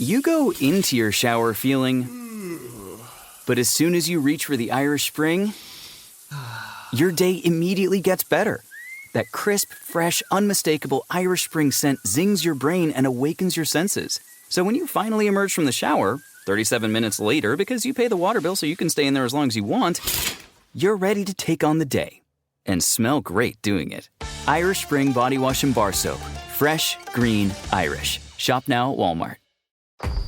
You go into your shower feeling, but as soon as you reach for the Irish Spring, your day immediately gets better. That crisp, fresh, unmistakable Irish Spring scent zings your brain and awakens your senses. So when you finally emerge from the shower, 37 minutes later, because you pay the water bill so you can stay in there as long as you want, you're ready to take on the day and smell great doing it. Irish Spring Body Wash and Bar Soap. Fresh, green, Irish. Shop now at Walmart.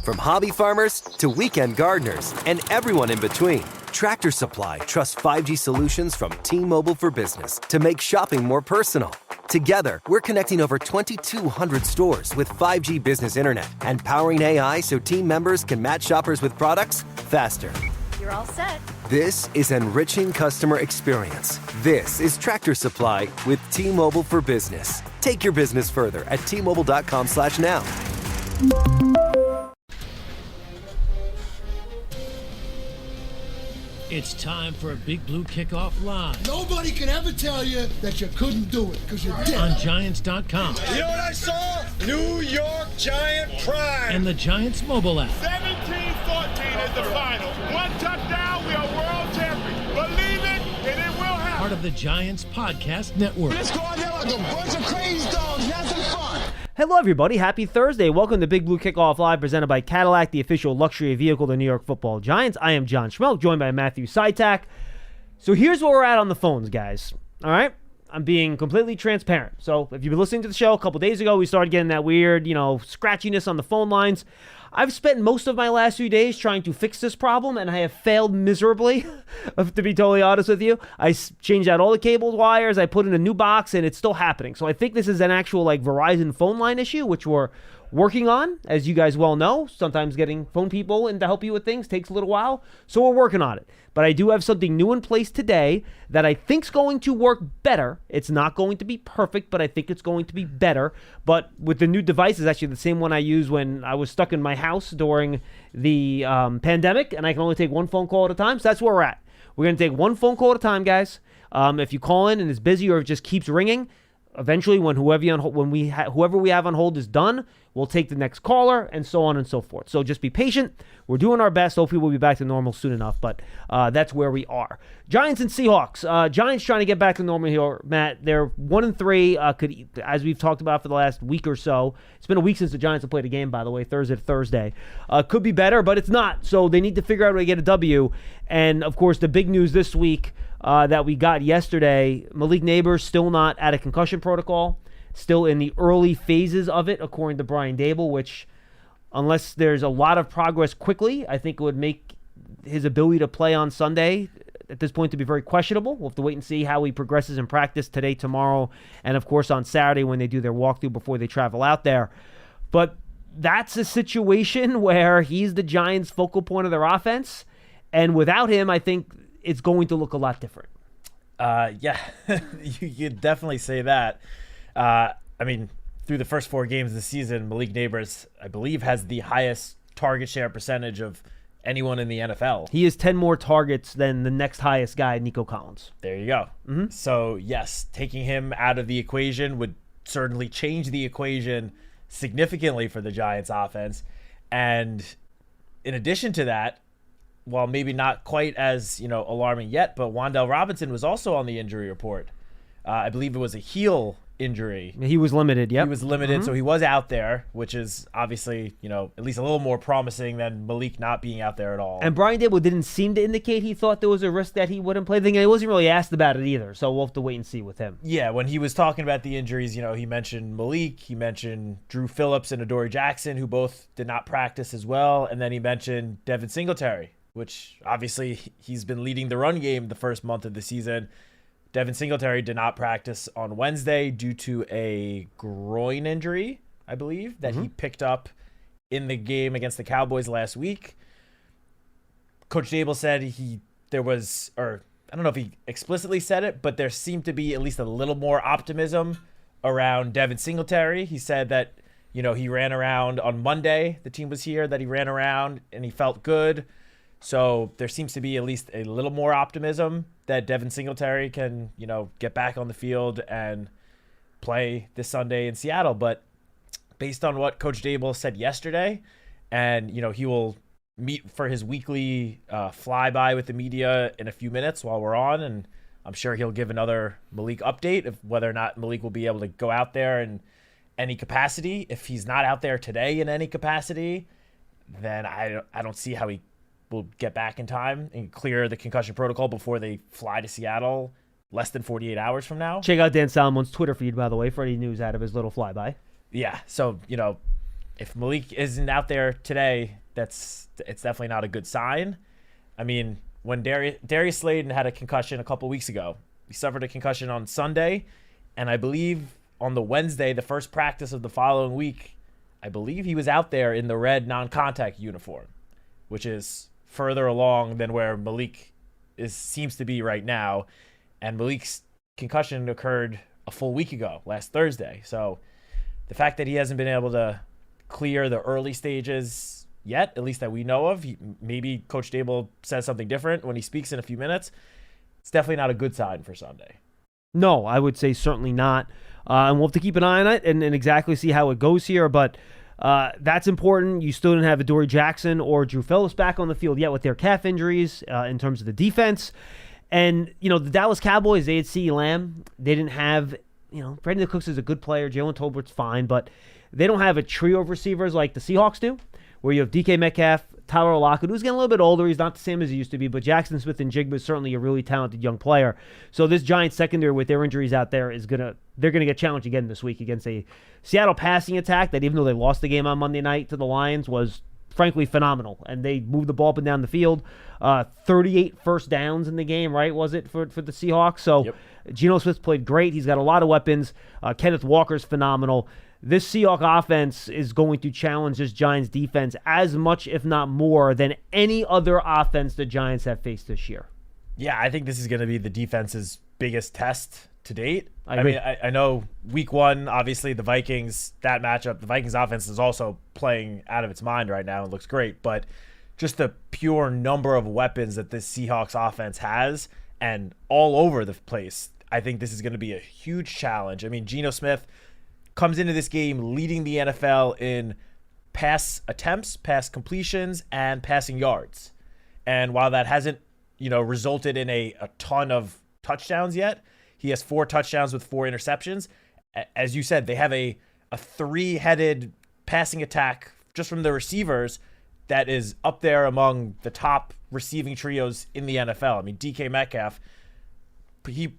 From hobby farmers to weekend gardeners and everyone in between, Tractor Supply trusts 5G solutions from T-Mobile for Business to make shopping more personal. Together, we're connecting over 2,200 stores with 5G business internet and powering AI so team members can match shoppers with products faster. You're all set. This is enriching customer experience. This is Tractor Supply with T-Mobile for Business. Take your business further at T-Mobile.com/now. It's time for a Big Blue Kickoff Live. Nobody can ever tell you that you couldn't do it, because you did. On Giants.com. You know what I saw? New York Giant pride. And the Giants mobile app. 17-14 is the final. One touchdown, we are world champions. Believe it, and it will happen. Part of the Giants Podcast Network. Let's go out there like a bunch of crazy dogs. Have some fun. Hello, everybody. Happy Thursday. Welcome to Big Blue Kickoff Live, presented by Cadillac, the official luxury vehicle of the New York Football Giants. I am John Schmeelk, joined by Matthew Citak. So here's where we're at on the phones, guys. All right? I'm being completely transparent. So if you've been listening to the show a couple days ago, we started getting that weird, scratchiness on the phone lines. I've spent most of my last few days trying to fix this problem, and I have failed miserably, to be totally honest with you. I changed out all the cable wires, I put in a new box, and it's still happening. So I think this is an actual Verizon phone line issue, which we're working on, as you guys well know. Sometimes getting phone people in to help you with things takes a little while, so we're working on it. But I do have something new in place today that I think's going to work better. It's not going to be perfect, but I think it's going to be better. But with the new device, it's actually the same one I used when I was stuck in my house during the pandemic, and I can only take one phone call at a time. So that's where we're at. We're going to take one phone call at a time, guys. If you call in and it's busy or it just keeps ringing, eventually when whoever we have on hold is done, we'll take the next caller, and so on and so forth. So just be patient. We're doing our best. Hopefully we'll be back to normal soon enough, but that's where we are. Giants and Seahawks. Giants trying to get back to normal here, Matt. They're 1-3. As we've talked about for the last week or so. It's been a week since the Giants have played a game, by the way, Thursday to Thursday. Could be better, but it's not. So they need to figure out a way to get a W. And, of course, the big news this week that we got yesterday, Malik Neighbors still not at a concussion protocol. Still in the early phases of it, according to Brian Dable, which, unless there's a lot of progress quickly, I think it would make his ability to play on Sunday at this point to be very questionable. We'll have to wait and see how he progresses in practice today, tomorrow, and, of course, on Saturday when they do their walkthrough before they travel out there. But that's a situation where he's the Giants' focal point of their offense, and without him, I think it's going to look a lot different. Yeah, you definitely say that. Through the first 4 games of the season, Malik Neighbors, I believe, has the highest target share percentage of anyone in the NFL. He has 10 more targets than the next highest guy, Nico Collins. There you go. Mm-hmm. So, yes, taking him out of the equation would certainly change the equation significantly for the Giants offense. And in addition to that, while maybe not quite as, alarming yet, but Wan'Dale Robinson was also on the injury report. I believe it was a heel injury. He was limited, yep. He was limited, so he was out there, which is obviously, at least a little more promising than Malik not being out there at all. And Brian Dable didn't seem to indicate he thought there was a risk that he wouldn't play. He wasn't really asked about it either, so we'll have to wait and see with him. Yeah, when he was talking about the injuries, he mentioned Malik, he mentioned Drew Phillips and Adoree Jackson, who both did not practice as well, and then he mentioned Devin Singletary, which obviously he's been leading the run game the first month of the season. Devin Singletary did not practice on Wednesday due to a groin injury, I believe, that he picked up in the game against the Cowboys last week. Coach Dable said I don't know if he explicitly said it, but there seemed to be at least a little more optimism around Devin Singletary. He said that, he ran around on Monday. The team was here, that he ran around and he felt good. So there seems to be at least a little more optimism that Devin Singletary can, get back on the field and play this Sunday in Seattle. But based on what Coach Dable said yesterday and he will meet for his weekly flyby with the media in a few minutes while we're on, and I'm sure he'll give another Malik update of whether or not Malik will be able to go out there in any capacity. If he's not out there today in any capacity, then I don't see how he will get back in time and clear the concussion protocol before they fly to Seattle less than 48 hours from now. Check out Dan Solomon's Twitter feed, by the way, for any news out of his little flyby. Yeah, so, if Malik isn't out there today, it's definitely not a good sign. I mean, when Darius Slayton had a concussion a couple weeks ago, he suffered a concussion on Sunday, and I believe on the Wednesday, the first practice of the following week, I believe he was out there in the red non-contact uniform, which is further along than where Malik seems to be right now. And Malik's concussion occurred a full week ago, last Thursday. So the fact that he hasn't been able to clear the early stages yet, at least that we know of, maybe Coach Dable says something different when he speaks in a few minutes, it's definitely not a good sign for Sunday. No, I would say certainly not. And we'll have to keep an eye on it and exactly see how it goes here. But that's important. You still didn't have Adoree Jackson or Drew Phillips back on the field yet with their calf injuries in terms of the defense. And, the Dallas Cowboys, they had CeeDee Lamb. They didn't have, Brandon Cooks is a good player. Jalen Tolbert's fine. But they don't have a trio of receivers like the Seahawks do, where you have DK Metcalf, Tyler Lockett, who's getting a little bit older. He's not the same as he used to be, but Jackson Smith and Jigba is certainly a really talented young player. So this Giants secondary with their injuries out there they're gonna get challenged again this week against a Seattle passing attack that, even though they lost the game on Monday night to the Lions, was frankly phenomenal. And they moved the ball up and down the field. 38 first downs in the game, right? Was it for the Seahawks? So yep. Geno Smith played great. He's got a lot of weapons. Kenneth Walker's phenomenal. This Seahawks offense is going to challenge this Giants defense as much, if not more, than any other offense the Giants have faced this year. Yeah, I think this is going to be the defense's biggest test to date. I mean, I know week one, obviously the Vikings, that matchup, the Vikings offense is also playing out of its mind right now and looks great, but just the pure number of weapons that this Seahawks offense has and all over the place, I think this is going to be a huge challenge. I mean, Geno Smith comes into this game leading the NFL in pass attempts, pass completions, and passing yards. And while that hasn't, resulted in a ton of touchdowns yet, he has 4 touchdowns with 4 interceptions. As you said, they have a 3-headed passing attack just from the receivers that is up there among the top receiving trios in the NFL. I mean, DK Metcalf, he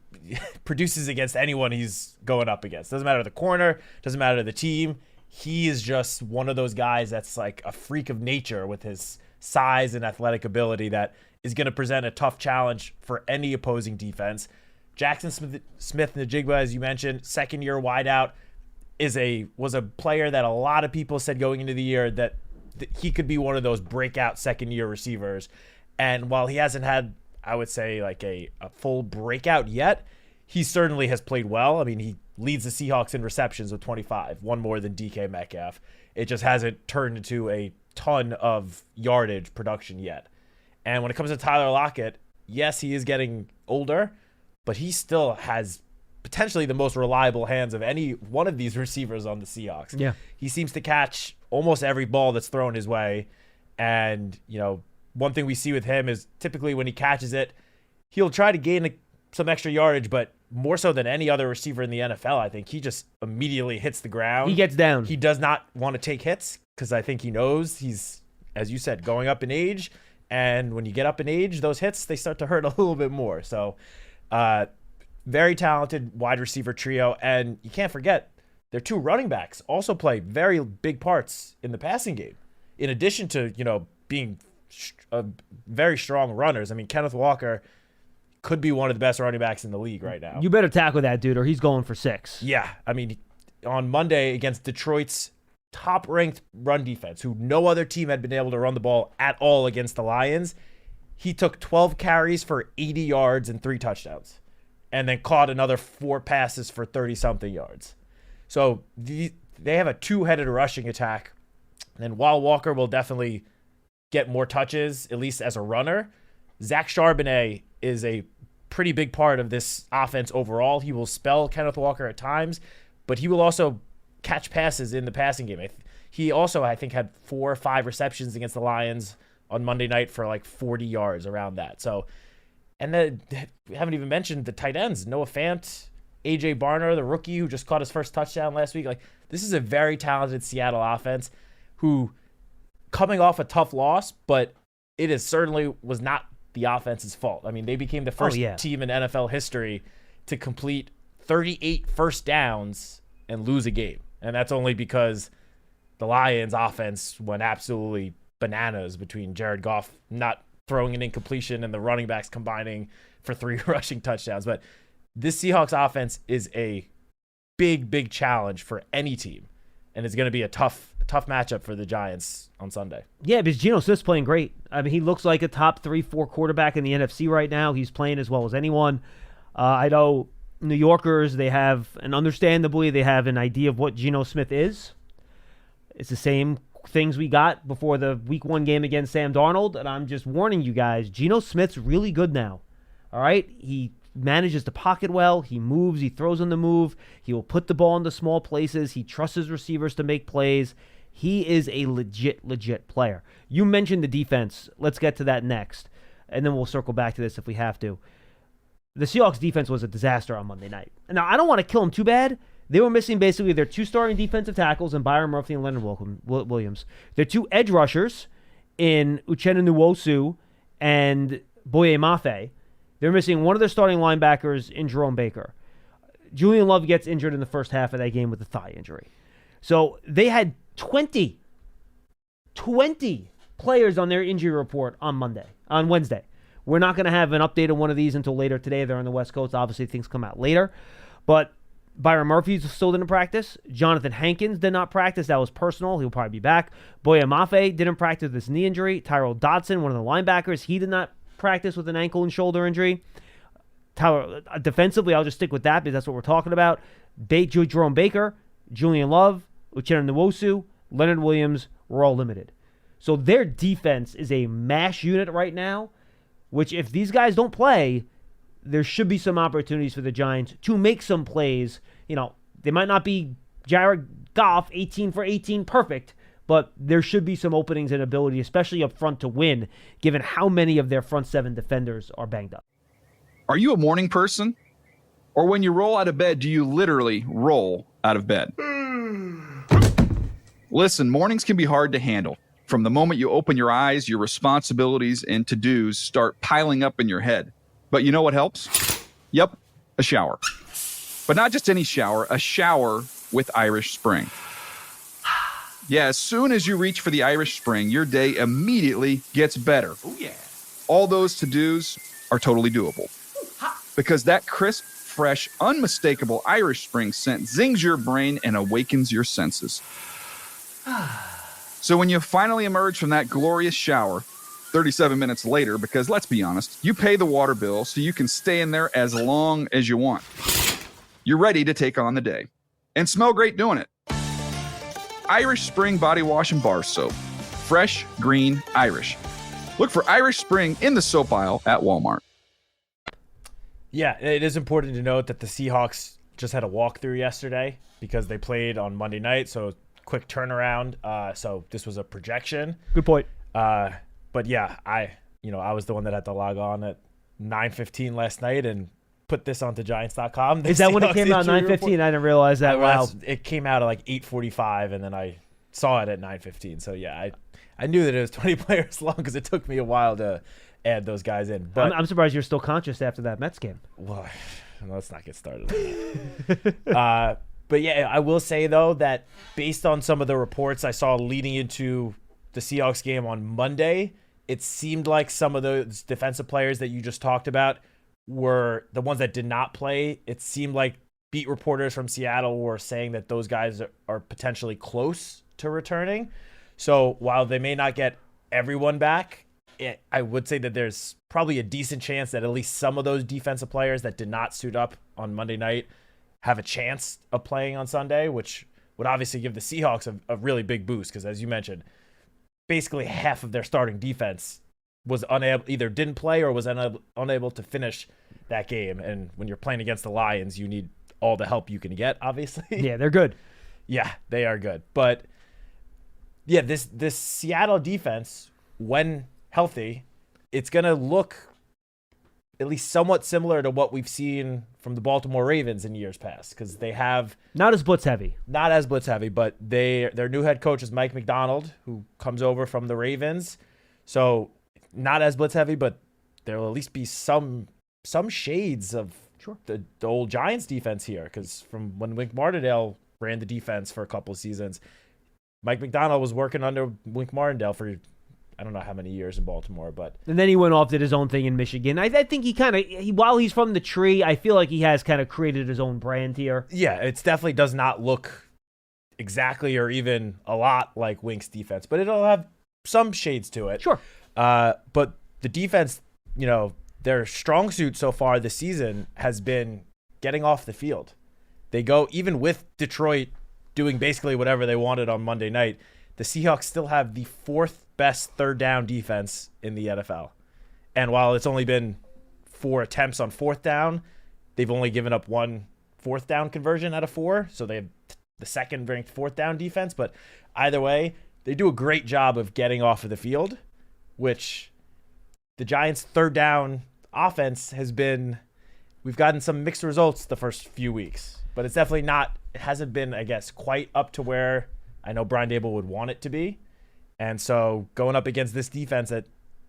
produces against anyone he's going up against. Doesn't matter the corner, doesn't matter the team. He is just one of those guys that's like a freak of nature with his size and athletic ability that is going to present a tough challenge for any opposing defense. Jackson Smith-Njigba, as you mentioned, second-year wideout, was a player that a lot of people said going into the year that he could be one of those breakout second-year receivers. And while he hasn't had, I would say, like a full breakout yet, he certainly has played well. I mean, he leads the Seahawks in receptions with 25, one more than DK Metcalf. It just hasn't turned into a ton of yardage production yet. And when it comes to Tyler Lockett, yes, he is getting older, but he still has potentially the most reliable hands of any one of these receivers on the Seahawks. Yeah. He seems to catch almost every ball that's thrown his way. And, one thing we see with him is typically when he catches it, he'll try to gain some extra yardage, but more so than any other receiver in the NFL, I think he just immediately hits the ground. He gets down. He does not want to take hits because I think he knows he's, as you said, going up in age. And when you get up in age, those hits, they start to hurt a little bit more. So very talented wide receiver trio. And you can't forget, their 2 running backs also play very big parts in the passing game. In addition to, being very strong runners. I mean, Kenneth Walker could be one of the best running backs in the league right now. You better tackle that dude or he's going for 6. Yeah. I mean, on Monday against Detroit's top-ranked run defense, who no other team had been able to run the ball at all against the Lions, he took 12 carries for 80 yards and 3 touchdowns, and then caught another 4 passes for 30-something yards. So they have a 2-headed rushing attack, and while Walker will definitely get more touches, at least as a runner, Zach Charbonnet is a pretty big part of this offense overall. He will spell Kenneth Walker at times, but he will also catch passes in the passing game. He also, I think, had 4 or 5 receptions against the Lions on Monday night for like 40 yards around that. So, and then we haven't even mentioned the tight ends, Noah Fant, AJ Barner, the rookie who just caught his first touchdown last week. Like, this is a very talented Seattle offense who, coming off a tough loss, but it is certainly was not the offense's fault. I mean, they became the first team in NFL history to complete 38 first downs and lose a game. And that's only because the Lions offense went absolutely bananas between Jared Goff not throwing an incompletion and the running backs combining for 3 rushing touchdowns. But this Seahawks offense is a big challenge for any team, and it's going to be a tough matchup for the Giants on Sunday. Yeah, because Geno Smith's playing great. I mean, he looks like a top 3-4 quarterback in the NFC right now. He's playing as well as anyone. I know New Yorkers, they have, and understandably, they have an idea of what Geno Smith is. It's the same things we got before the Week 1 game against Sam Darnold, and I'm just warning you guys, Geno Smith's really good now. All right? He manages to pocket well. He moves. He throws on the move. He will put the ball into small places. He trusts his receivers to make plays. He is a legit player. You mentioned the defense. Let's get to that next, and then we'll circle back to this if we have to. The Seahawks defense was a disaster on Monday night. Now, I don't want to kill them too bad. They were missing basically their 2 starting defensive tackles in Byron Murphy and Leonard Williams. Their 2 edge rushers in Uchenna Nwosu and Boye Mafe. They're missing one of their starting linebackers in Jerome Baker. Julian Love gets injured in the first half of that game with a thigh injury. So they had 20 players on their injury report on Wednesday. We're not going to have an update on one of these until later today. They're on the West Coast. Obviously, things come out later. But Byron Murphy still didn't practice. Jonathan Hankins did not practice. That was personal. He'll probably be back. Boye Mafe didn't practice with his knee injury. Tyrell Dodson, one of the linebackers, he did not practice with an ankle and shoulder injury. Defensively, I'll just stick with that because that's what we're talking about. Jerome Baker, Julian Love, Uchenna Nwosu, Leonard Williams were all limited. So their defense is a mash unit right now, which if these guys don't play, there should be some opportunities for the Giants to make some plays. You know, they might not be Jared Goff 18 for 18 perfect, but there should be some openings and ability, especially up front, to win, given how many of their front 7 defenders are banged up. Are you a morning person? Or when you roll out of bed, do you literally roll out of bed? Listen, mornings can be hard to handle. From the moment you open your eyes, your responsibilities and to-dos start piling up in your head. But you know what helps? Yep, a shower. But not just any shower, a shower with Irish Spring. Yeah, as soon as you reach for the Irish Spring, your day immediately gets better. Oh, yeah. All those to-dos are totally doable. Because that crisp, fresh, unmistakable Irish Spring scent zings your brain and awakens your senses. So when you finally emerge from that glorious shower, 37 minutes later, because let's be honest, you pay the water bill so you can stay in there as long as you want. You're ready to take on the day. And smell great doing it. Irish Spring Body Wash and Bar Soap. Fresh, green, Irish. Look for Irish Spring in the soap aisle at Walmart. Yeah, it is important to note that the Seahawks just had a walkthrough yesterday because they played on Monday night, so quick turnaround. So this was a projection. Good point. But yeah, I was the one that had to log on at 9:15 last night and put this onto Giants.com. Is that when it came out, 9:15? I didn't realize that. Wow. It came out at like 8:45, and then I saw it at 9:15. So yeah, I knew that it was 20 players long because it took me a while to add those guys in. But I'm surprised you're still conscious after that Mets game. Well, let's not get started on that. But yeah, I will say, though, that based on some of the reports I saw leading into the Seahawks game on Monday, it seemed like some of those defensive players that you just talked about were the ones that did not play. It seemed like beat reporters from Seattle were saying that those guys are potentially close to returning. So while they may not get everyone back, I would say that there's probably a decent chance that at least some of those defensive players that did not suit up on Monday night have a chance of playing on Sunday, which would obviously give the Seahawks a really big boost because, as you mentioned, basically half of their starting defense was either didn't play or was unable to finish that game. And when you're playing against the Lions, you need all the help you can get, obviously. Yeah, they're good. Yeah, they are good. But Yeah, this Seattle defense, when healthy, it's going to look at least somewhat similar to what we've seen from the Baltimore Ravens in years past, because they have Not as blitz heavy. not as blitz heavy, but their new head coach is Mike McDonald, who comes over from the Ravens. So not as blitz heavy, but there'll at least be some shades of the old Giants defense here, because from when Wink Martindale ran the defense for a couple of seasons, Mike McDonald was working under Wink Martindale for I don't know how many years in Baltimore, but And then he went off, did his own thing in Michigan. I think he kind of, while he's from the tree, I feel like he has kind of created his own brand here. yeah, it definitely does not look exactly or even a lot like Wink's defense, but it'll have some shades to it. Sure. But the defense, their strong suit so far this season has been getting off the field. They go, even with Detroit doing basically whatever they wanted on Monday night, the Seahawks still have the fourth best third down defense in the NFL. And while it's only been 4 attempts on fourth down, they've only given up 1 fourth down conversion out of 4. So they have the second ranked fourth down defense. But either way, they do a great job of getting off of the field, which the Giants' third down offense has been, we've gotten some mixed results the first few weeks, but it's definitely not, it hasn't been, I guess, quite up to where I know Brian Dable would want it to be. And so going up against this defense that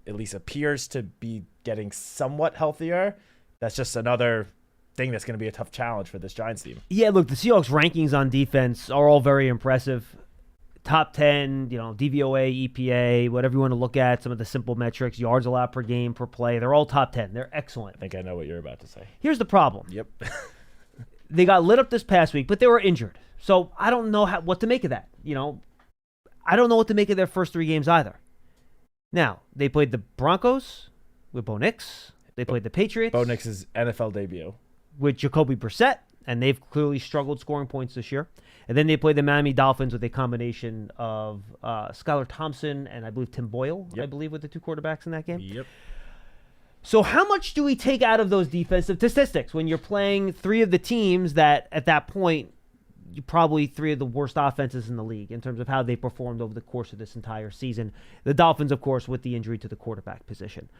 at least appears to be getting somewhat healthier, that's just another thing that's going to be a tough challenge for this Giants team. Yeah, look, the Seahawks rankings on defense are all very impressive. Top 10, DVOA, EPA, whatever you want to look at, some of the simple metrics, yards allowed per game, per play, they're all top 10. They're excellent. I think I know what you're about to say. Here's the problem. Yep. They got lit up this past week, but they were injured. So I don't know what to make of that. I don't know what to make of their first 3 games either. Now, they played the Broncos with Bo Nix. They played the Patriots. Bo Nix's NFL debut. With Jacoby Brissett, and they've clearly struggled scoring points this year. And then they played the Miami Dolphins with a combination of Skylar Thompson and I believe Tim Boyle, I believe, with the 2 quarterbacks in that game. Yep. So how much do we take out of those defensive statistics when you're playing 3 of the teams that at that point, you probably 3 of the worst offenses in the league in terms of how they performed over the course of this entire season? The Dolphins, of course, with the injury to the quarterback position.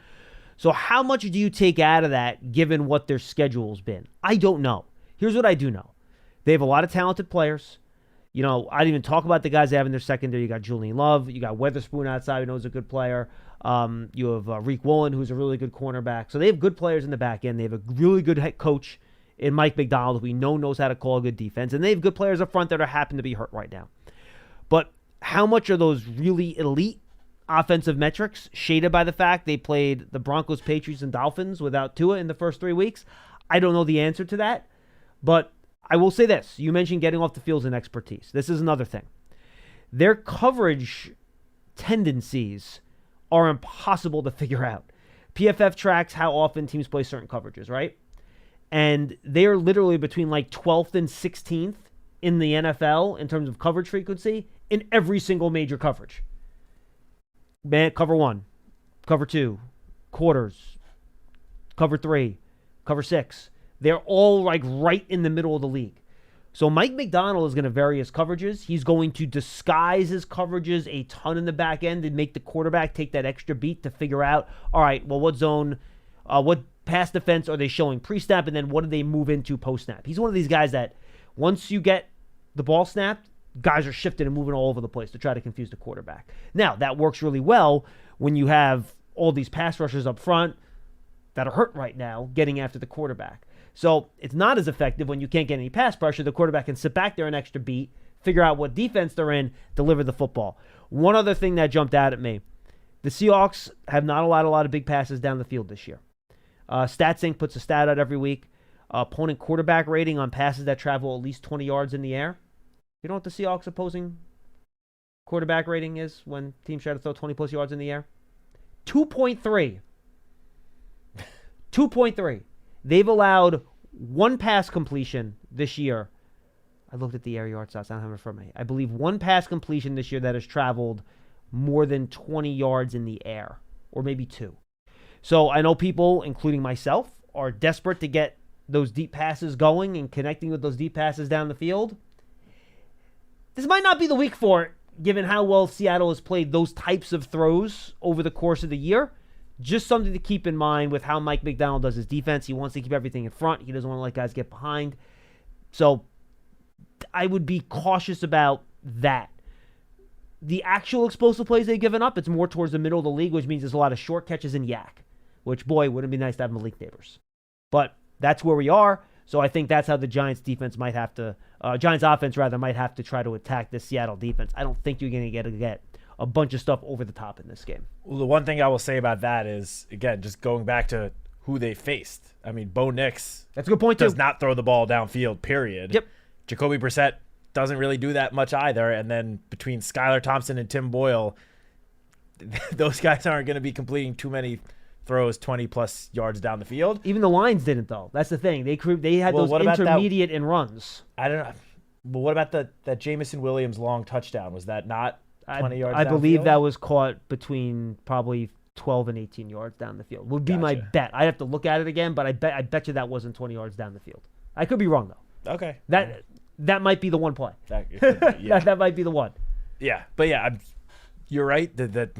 So how much do you take out of that given what their schedule's been? I don't know. Here's what I do know. They have a lot of talented players. I didn't even talk about the guys they have in their secondary. You got Julian Love. You got Weatherspoon outside, who knows a good player. You have Reek Woolen, who's a really good cornerback. So they have good players in the back end. They have a really good head coach in Mike McDonald, who we know knows how to call a good defense. And they have good players up front that happen to be hurt right now. But how much are those really elite offensive metrics shaded by the fact they played the Broncos, Patriots, and Dolphins without Tua in the first 3 weeks? I don't know the answer to that. But I will say this. You mentioned getting off the field and expertise. This is another thing. Their coverage tendencies are impossible to figure out. PFF tracks how often teams play certain coverages, right? And they're literally between 12th and 16th in the NFL in terms of coverage frequency in every single major coverage. Cover 1, cover 2, quarters, cover 3, cover 6. They're all right in the middle of the league. So Mike McDonald is going to vary his coverages. He's going to disguise his coverages a ton in the back end and make the quarterback take that extra beat to figure out, all right, well, what zone, what pass defense are they showing pre-snap, and then what do they move into post-snap? He's one of these guys that once you get the ball snapped, guys are shifting and moving all over the place to try to confuse the quarterback. Now, that works really well when you have all these pass rushers up front that are hurt right now getting after the quarterback. So it's not as effective when you can't get any pass pressure. The quarterback can sit back there an extra beat, figure out what defense they're in, deliver the football. One other thing that jumped out at me, the Seahawks have not allowed a lot of big passes down the field this year. StatSync puts a stat out every week. Opponent quarterback rating on passes that travel at least 20 yards in the air. You know what the Seahawks opposing quarterback rating is when teams try to throw 20-plus yards in the air? 2.3. 2.3. They've allowed 1 pass completion this year. I looked at the air yard stats. I don't have it in front of me. I believe 1 pass completion this year that has traveled more than 20 yards in the air, or maybe 2. So I know people, including myself, are desperate to get those deep passes going and connecting with those deep passes down the field. This might not be the week for it given how well Seattle has played those types of throws over the course of the year, just something to keep in mind with how Mike McDonald does his defense. He wants to keep everything in front. He doesn't want to let guys get behind. So I would be cautious about that. The actual explosive plays they've given up, it's more towards the middle of the league, which means there's a lot of short catches and yak, which, boy, wouldn't it be nice to have Malik Neighbors. But that's where we are. So I think that's how the Giants offense might have to try to attack this Seattle defense. I don't think you're going to get a bunch of stuff over the top in this game. Well, the one thing I will say about that is, again, just going back to who they faced. I mean, Bo Nix, that's a good point, does too. not throw the ball downfield, period. Yep. Jacoby Brissett doesn't really do that much either. And then between Skylar Thompson and Tim Boyle, those guys aren't going to be completing too many throws 20-plus yards down the field. Even the Lions didn't, though. That's the thing. They had those intermediate and runs. I don't know. But what about that Jamison Williams long touchdown? Was that not 20 yards I believe downfield? that was caught between probably 12 and 18 yards down the field. Would be my bet. I'd have to look at it again, but I bet you that wasn't 20 yards down the field. I could be wrong, though. Okay. That might be the one play. Yeah. that might be the one. Yeah, but yeah, you're right that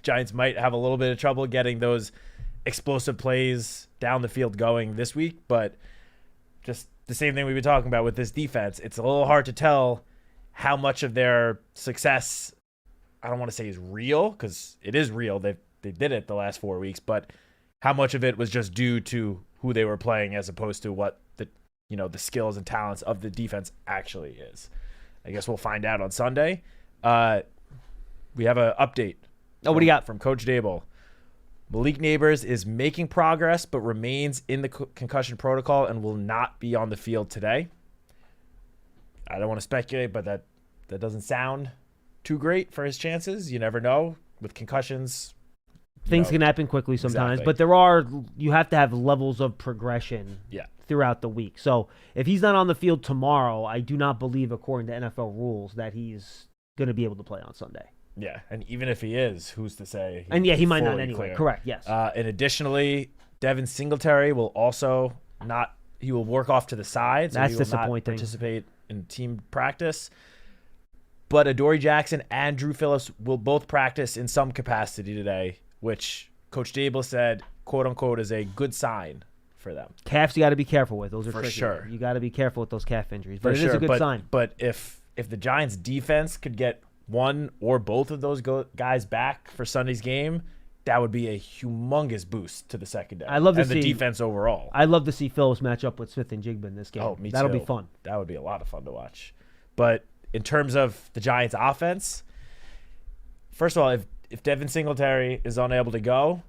Giants might have a little bit of trouble getting those explosive plays down the field going this week, but just the same thing we've been talking about with this defense. It's a little hard to tell how much of their success, I don't want to say is real, because it is real. They did it the last 4 weeks, but how much of it was just due to who they were playing as opposed to what the skills and talents of the defense actually is. I guess we'll find out on Sunday. We have an update. What do you got? From Coach Dable. Malik Neighbors is making progress but remains in the concussion protocol and will not be on the field today. I don't want to speculate, but that doesn't sound too great for his chances. You never know. With concussions, things can happen quickly sometimes, Exactly. but you have to have levels of progression throughout the week. So if he's not on the field tomorrow, I do not believe, according to NFL rules, that he's going to be able to play on Sunday. Yeah, and even if he is, who's to say? And he might not fully anyway. clear. Correct, yes. And additionally, Devin Singletary will also not. He will work off to the side, so That's he will disappointing. not participate in team practice. But Adoree Jackson and Drew Phillips will both practice in some capacity today, which Coach Dable said, "quote unquote," is a good sign for them. Calves you got to be careful with. Those are For tricky. sure. You got to be careful with those calf injuries, but For it is sure. a good sign. But if the Giants defense could get one or both of those guys back for Sunday's game, that would be a humongous boost to the secondary. I love to and see the defense overall. I'd love to see Phillips match up with Smith and Jigba in this game. Oh, me That'll too. be fun. That would be a lot of fun to watch. But in terms of the Giants offense, first of all, if Devin Singletary is unable to go,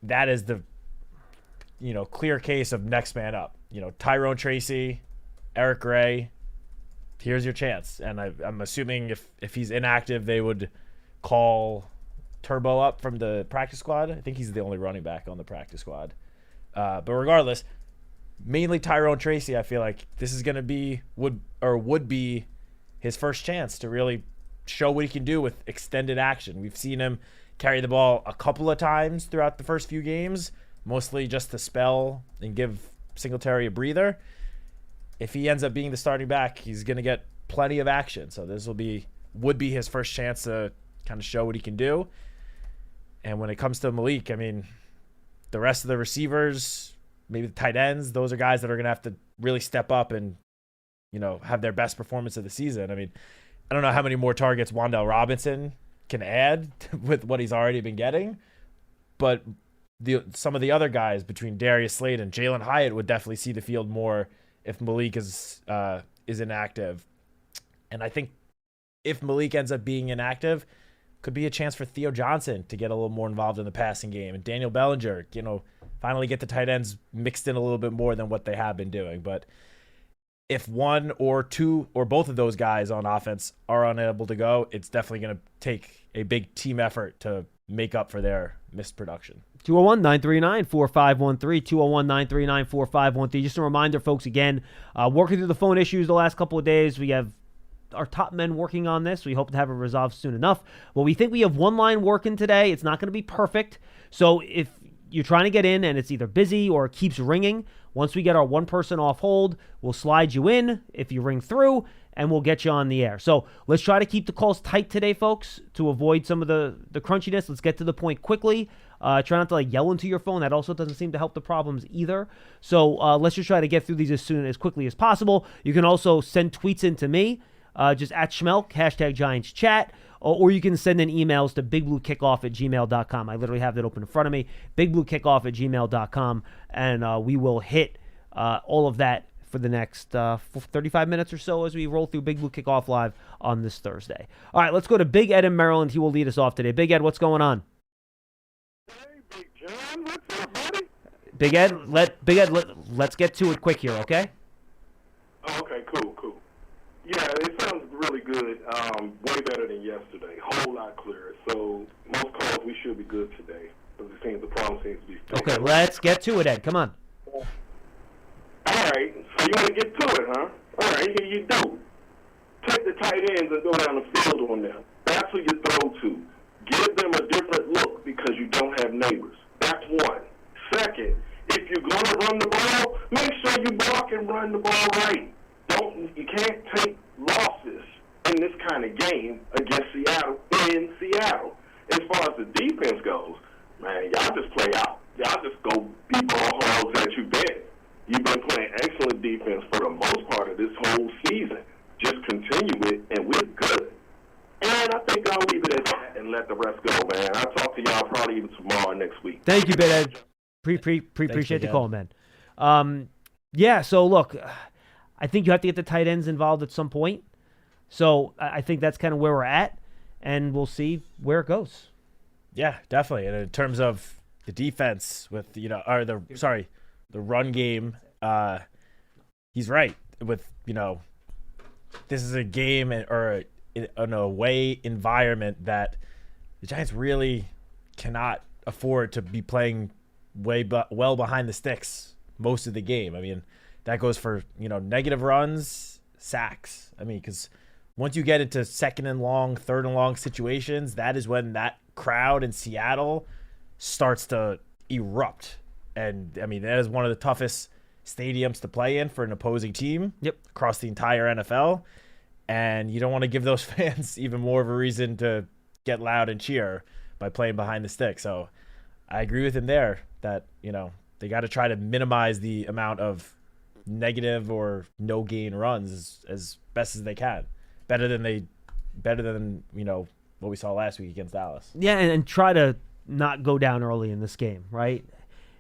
that is the clear case of next man up. Tyrone Tracy, Eric Gray, here's your chance. And I'm assuming if he's inactive, they would call Turbo up from the practice squad. I think he's the only running back on the practice squad. But regardless, mainly Tyrone Tracy, I feel like this is going to be would be his first chance to really show what he can do with extended action. We've seen him carry the ball a couple of times throughout the first few games, mostly just to spell and give Singletary a breather. If he ends up being the starting back, he's going to get plenty of action. So this would be his first chance to kind of show what he can do. And when it comes to Malik, I mean, the rest of the receivers, maybe the tight ends, those are guys that are going to have to really step up and, have their best performance of the season. I mean, I don't know how many more targets Wan'Dale Robinson can add with what he's already been getting, but some of the other guys between Darius Slade and Jalen Hyatt would definitely see the field more if Malik is inactive. And I think if Malik ends up being inactive, could be a chance for Theo Johnson to get a little more involved in the passing game, and Daniel Bellinger, finally get the tight ends mixed in a little bit more than what they have been doing. But if one or two or both of those guys on offense are unable to go, it's definitely going to take a big team effort to make up for their missed production. 201-939-4513, 201-939-4513. Just a reminder, folks, again, working through the phone issues the last couple of days. We have our top men working on this. We hope to have it resolved soon enough. Well, we think we have one line working today. It's not going to be perfect. So if you're trying to get in and it's either busy or it keeps ringing, once we get our one person off hold, we'll slide you in. If you ring through, and we'll get you on the air. So let's try to keep the calls tight today, folks, to avoid some of the crunchiness. Let's get to the point quickly. Try not to yell into your phone. That also doesn't seem to help the problems either. So let's just try to get through these as quickly as possible. You can also send tweets in to me, just at Schmeelk, #GiantsChat, or you can send in emails to bigbluekickoff@gmail.com. I literally have that open in front of me, bigbluekickoff@gmail.com, and we will hit all of that for the next 35 minutes or so as we roll through Big Blue Kickoff Live on this Thursday. All right, let's go to Big Ed in Maryland. He will lead us off today. Big Ed, what's going on? Hey, Big John, what's up, buddy? Big Ed, let's get to it quick here, okay? Oh, okay, cool. Yeah, it sounds really good. Way better than yesterday. Whole lot clearer. So most calls we should be good today. Because it seems the problem seems to be fixed. Okay, let's get to it, Ed. Come on. All right, so you want to get to it, huh? All right, here you do. Take the tight ends and go down the field on them. That's who you throw to. Give them a different look because you don't have neighbors. That's one. Second, if you're going to run the ball, make sure you block and run the ball right. You can't take losses in this kind of game against Seattle in Seattle. As far as the defense goes, man, y'all just play out. Y'all just go be ball hogs that you've been. You've been playing excellent defense for the most part of this whole season. Just continue it, and we're good. And I think I'll leave it at that and let the rest go, man. I'll talk to y'all probably even tomorrow or next week. Thank you, Big Ed. Appreciate the call, man. Yeah, so look, I think you have to get the tight ends involved at some point. So I think that's kind of where we're at, and we'll see where it goes. Yeah, definitely. And in terms of the defense with, the run game, he's right with, this is a game or an away environment that the Giants really cannot afford to be playing well behind the sticks most of the game. I mean, that goes for, negative runs, sacks. I mean, because once you get into second and long, third and long situations, that is when that crowd in Seattle starts to erupt. And, I mean, that is one of the toughest stadiums to play in for an opposing team across the entire NFL. And you don't want to give those fans even more of a reason to get loud and cheer by playing behind the stick. So I agree with him there that, they got to try to minimize the amount of negative or no gain runs as best as they can. Better than what we saw last week against Dallas. Yeah, and try to not go down early in this game, right?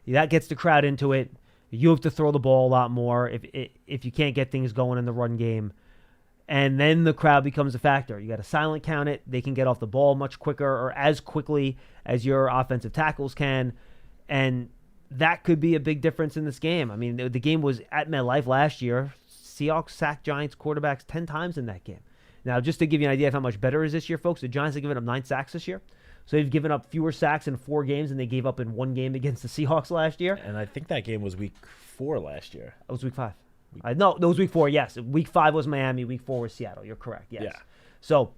That gets the crowd into it. You have to throw the ball a lot more if you can't get things going in the run game. And then the crowd becomes a factor. You got to silent count it. They can get off the ball much quicker or as quickly as your offensive tackles can. And that could be a big difference in this game. I mean, the game was at MetLife last year. Seahawks sacked Giants quarterbacks 10 times in that game. Now, just to give you an idea of how much better it is this year, folks, the Giants have given up 9 sacks this year. So they've given up fewer sacks in 4 games than they gave up in 1 game against the Seahawks last year. And I think that game was week 4 last year. It was week 5. No, it was week 4, yes. Week 5 was Miami. Week 4 was Seattle. You're correct, yes. Yeah. So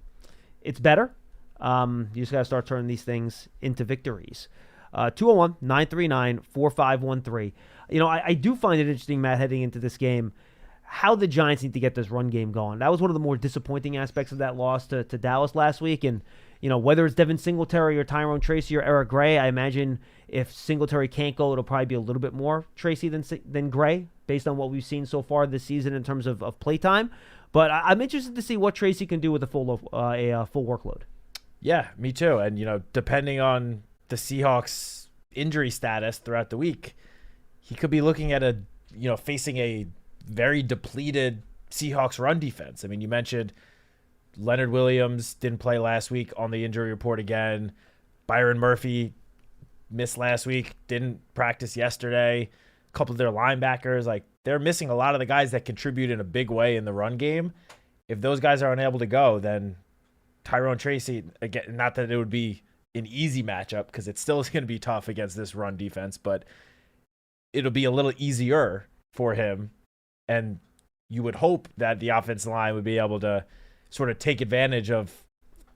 it's better. You just got to start turning these things into victories. 201-939-4513. I do find it interesting, Matt, heading into this game, how the Giants need to get this run game going. That was one of the more disappointing aspects of that loss to Dallas last week. And, whether it's Devin Singletary or Tyrone Tracy or Eric Gray, I imagine if Singletary can't go, it'll probably be a little bit more Tracy than Gray, based on what we've seen so far this season in terms of play time. But I'm interested to see what Tracy can do with a full workload. Yeah, me too. And, depending on the Seahawks injury status throughout the week, he could be looking at facing a very depleted Seahawks run defense. I mean, you mentioned Leonard Williams didn't play last week on the injury report again. Byron Murphy missed last week, didn't practice yesterday. A couple of their linebackers, they're missing a lot of the guys that contribute in a big way in the run game. If those guys are unable to go, then Tyrone Tracy, again, not that it would be an easy matchup because it still is going to be tough against this run defense, but it'll be a little easier for him. And you would hope that the offensive line would be able to sort of take advantage of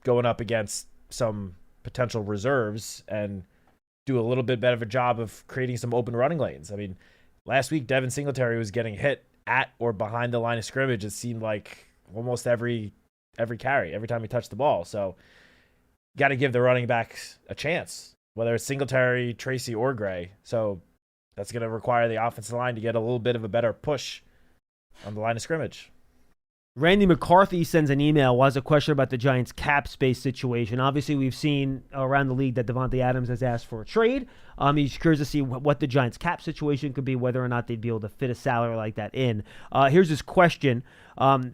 going up against some potential reserves and do a little bit better of a job of creating some open running lanes. I mean, last week, Devin Singletary was getting hit at or behind the line of scrimmage, it seemed like almost every carry, every time he touched the ball. So got to give the running backs a chance, whether it's Singletary, Tracy, or Gray. So that's going to require the offensive line to get a little bit of a better push on the line of scrimmage. Randy McCarthy sends an email, was a question about the Giants' cap space situation. Obviously, we've seen around the league that Davante Adams has asked for a trade. He's curious to see what the Giants' cap situation could be, whether or not they'd be able to fit a salary like that in. Here's his question.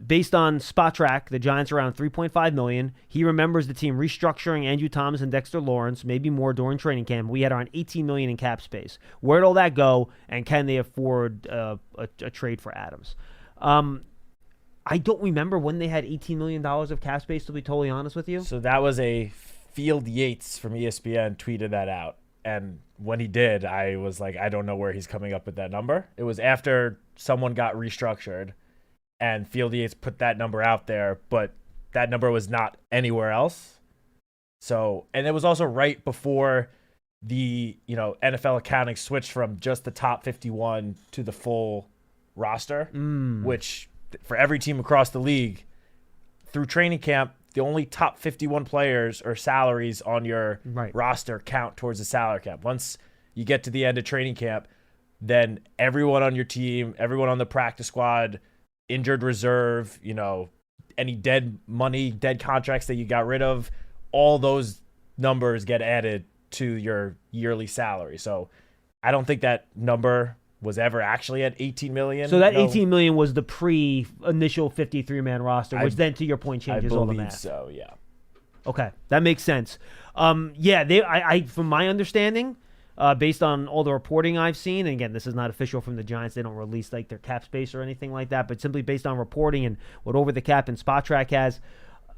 Based on Spot Track, the Giants are around $3.5 million. He remembers the team restructuring Andrew Thomas and Dexter Lawrence, maybe more during training camp. We had around $18 million in cap space. Where'd all that go, and can they afford a trade for Adams? I don't remember when they had $18 million of cap space, to be totally honest with you. So that was a Field Yates from ESPN tweeted that out. And when he did, I was like, I don't know where he's coming up with that number. It was after someone got restructured and Field Yates put that number out there, but that number was not anywhere else. So, and it was also right before the, NFL accounting switched from just the top 51 to the full roster, which for every team across the league through training camp, the only top 51 players or salaries on your roster count towards the salary cap. Once you get to the end of training camp, then everyone on your team, everyone on the practice squad, injured reserve, any dead money, dead contracts that you got rid of, all those numbers get added to your yearly salary. So I don't think that number was ever actually at $18 million. So that $18 million was the pre-initial 53-man roster, which then, to your point, changes all the math. I believe so, yeah. Okay, that makes sense. I from my understanding, based on all the reporting I've seen, and again, this is not official from the Giants. They don't release like their cap space or anything like that, but simply based on reporting and what Over the Cap and Spot Track has,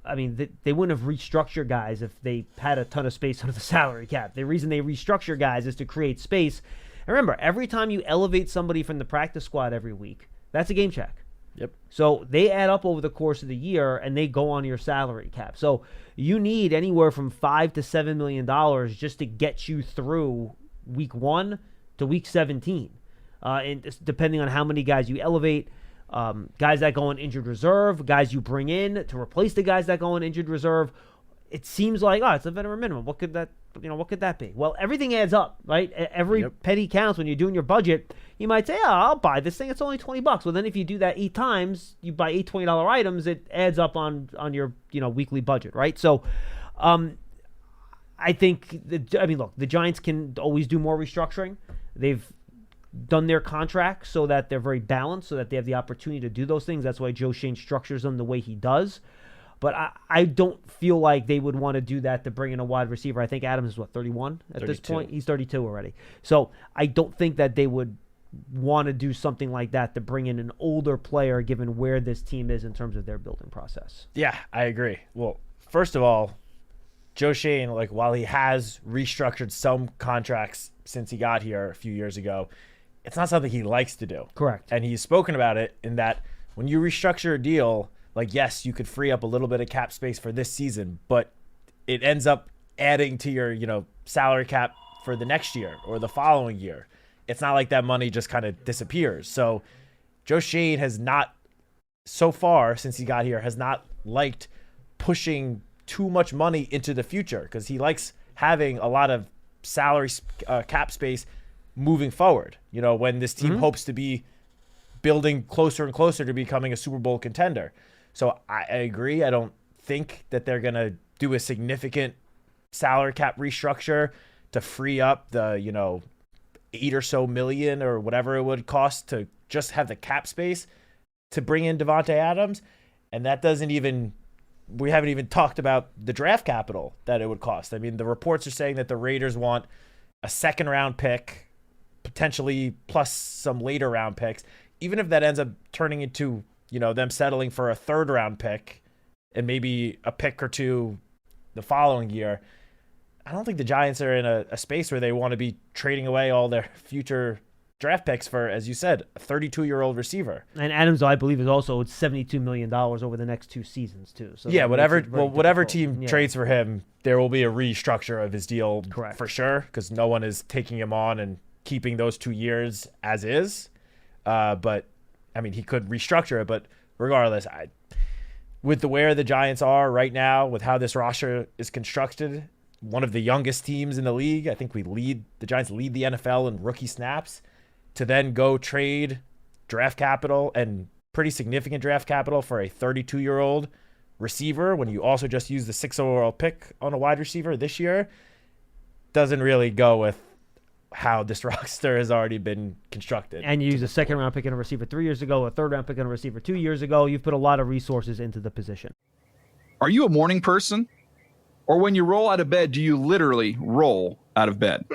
I mean, they wouldn't have restructured guys if they had a ton of space under the salary cap. The reason they restructure guys is to create space. And remember, every time you elevate somebody from the practice squad every week, that's a game check. Yep. So they add up over the course of the year, and they go on your salary cap. So you need anywhere from $5 to $7 million just to get you through week 1 to week 17, and depending on how many guys you elevate, guys that go on injured reserve, guys you bring in to replace the guys that go on injured reserve. It seems like, it's a veteran minimum. What could that be? Well, everything adds up, right? Every penny counts when you're doing your budget. You might say, I'll buy this thing. It's only $20. Well, then if you do that 8 times, you buy 8 $20 items, it adds up on your, weekly budget, right? So, I think, look, the Giants can always do more restructuring. They've done their contracts so that they're very balanced, so that they have the opportunity to do those things. That's why Joe Shane structures them the way he does. But I don't feel like they would want to do that to bring in a wide receiver. I think Adams is, 31 at 32. This point? He's 32 already. So I don't think that they would want to do something like that to bring in an older player, given where this team is in terms of their building process. Yeah, I agree. Well, first of all, Joe Shane, while he has restructured some contracts since he got here a few years ago, it's not something he likes to do. Correct. And he's spoken about it in that when you restructure a deal, yes, you could free up a little bit of cap space for this season, but it ends up adding to your, salary cap for the next year or the following year. It's not like that money just kind of disappears. So Joe Shane has not, so far since he got here, has not liked pushing too much money into the future because he likes having a lot of salary cap space moving forward. When this team hopes to be building closer and closer to becoming a Super Bowl contender. So I agree. I don't think that they're going to do a significant salary cap restructure to free up the, 8 or so million or whatever it would cost to just have the cap space to bring in Davante Adams. And that we haven't even talked about the draft capital that it would cost. I mean, the reports are saying that the Raiders want a 2nd round pick, potentially plus some later round picks. Even if that ends up turning into them settling for a 3rd round pick and maybe a pick or 2 the following year, I don't think the Giants are in a space where they want to be trading away all their future draft picks for, as you said, a 32-year-old receiver. And Adams, I believe, is also $72 million over the next 2 seasons too. So yeah, whatever team trades for him, there will be a restructure of his deal. Correct. For sure, because no one is taking him on and keeping those 2 years as is. But he could restructure it, but regardless, with the where the Giants are right now, with how this roster is constructed, one of the youngest teams in the league. I think the Giants lead the NFL in rookie snaps. To then go trade draft capital and pretty significant draft capital for a 32-year-old receiver when you also just use the 6th overall pick on a wide receiver this year doesn't really go with how this roster has already been constructed. And you use a second-round pick on a receiver 3 years ago, a third-round pick on a receiver 2 years ago. You've put a lot of resources into the position. Are you a morning person? Or when you roll out of bed, do you literally roll out of bed?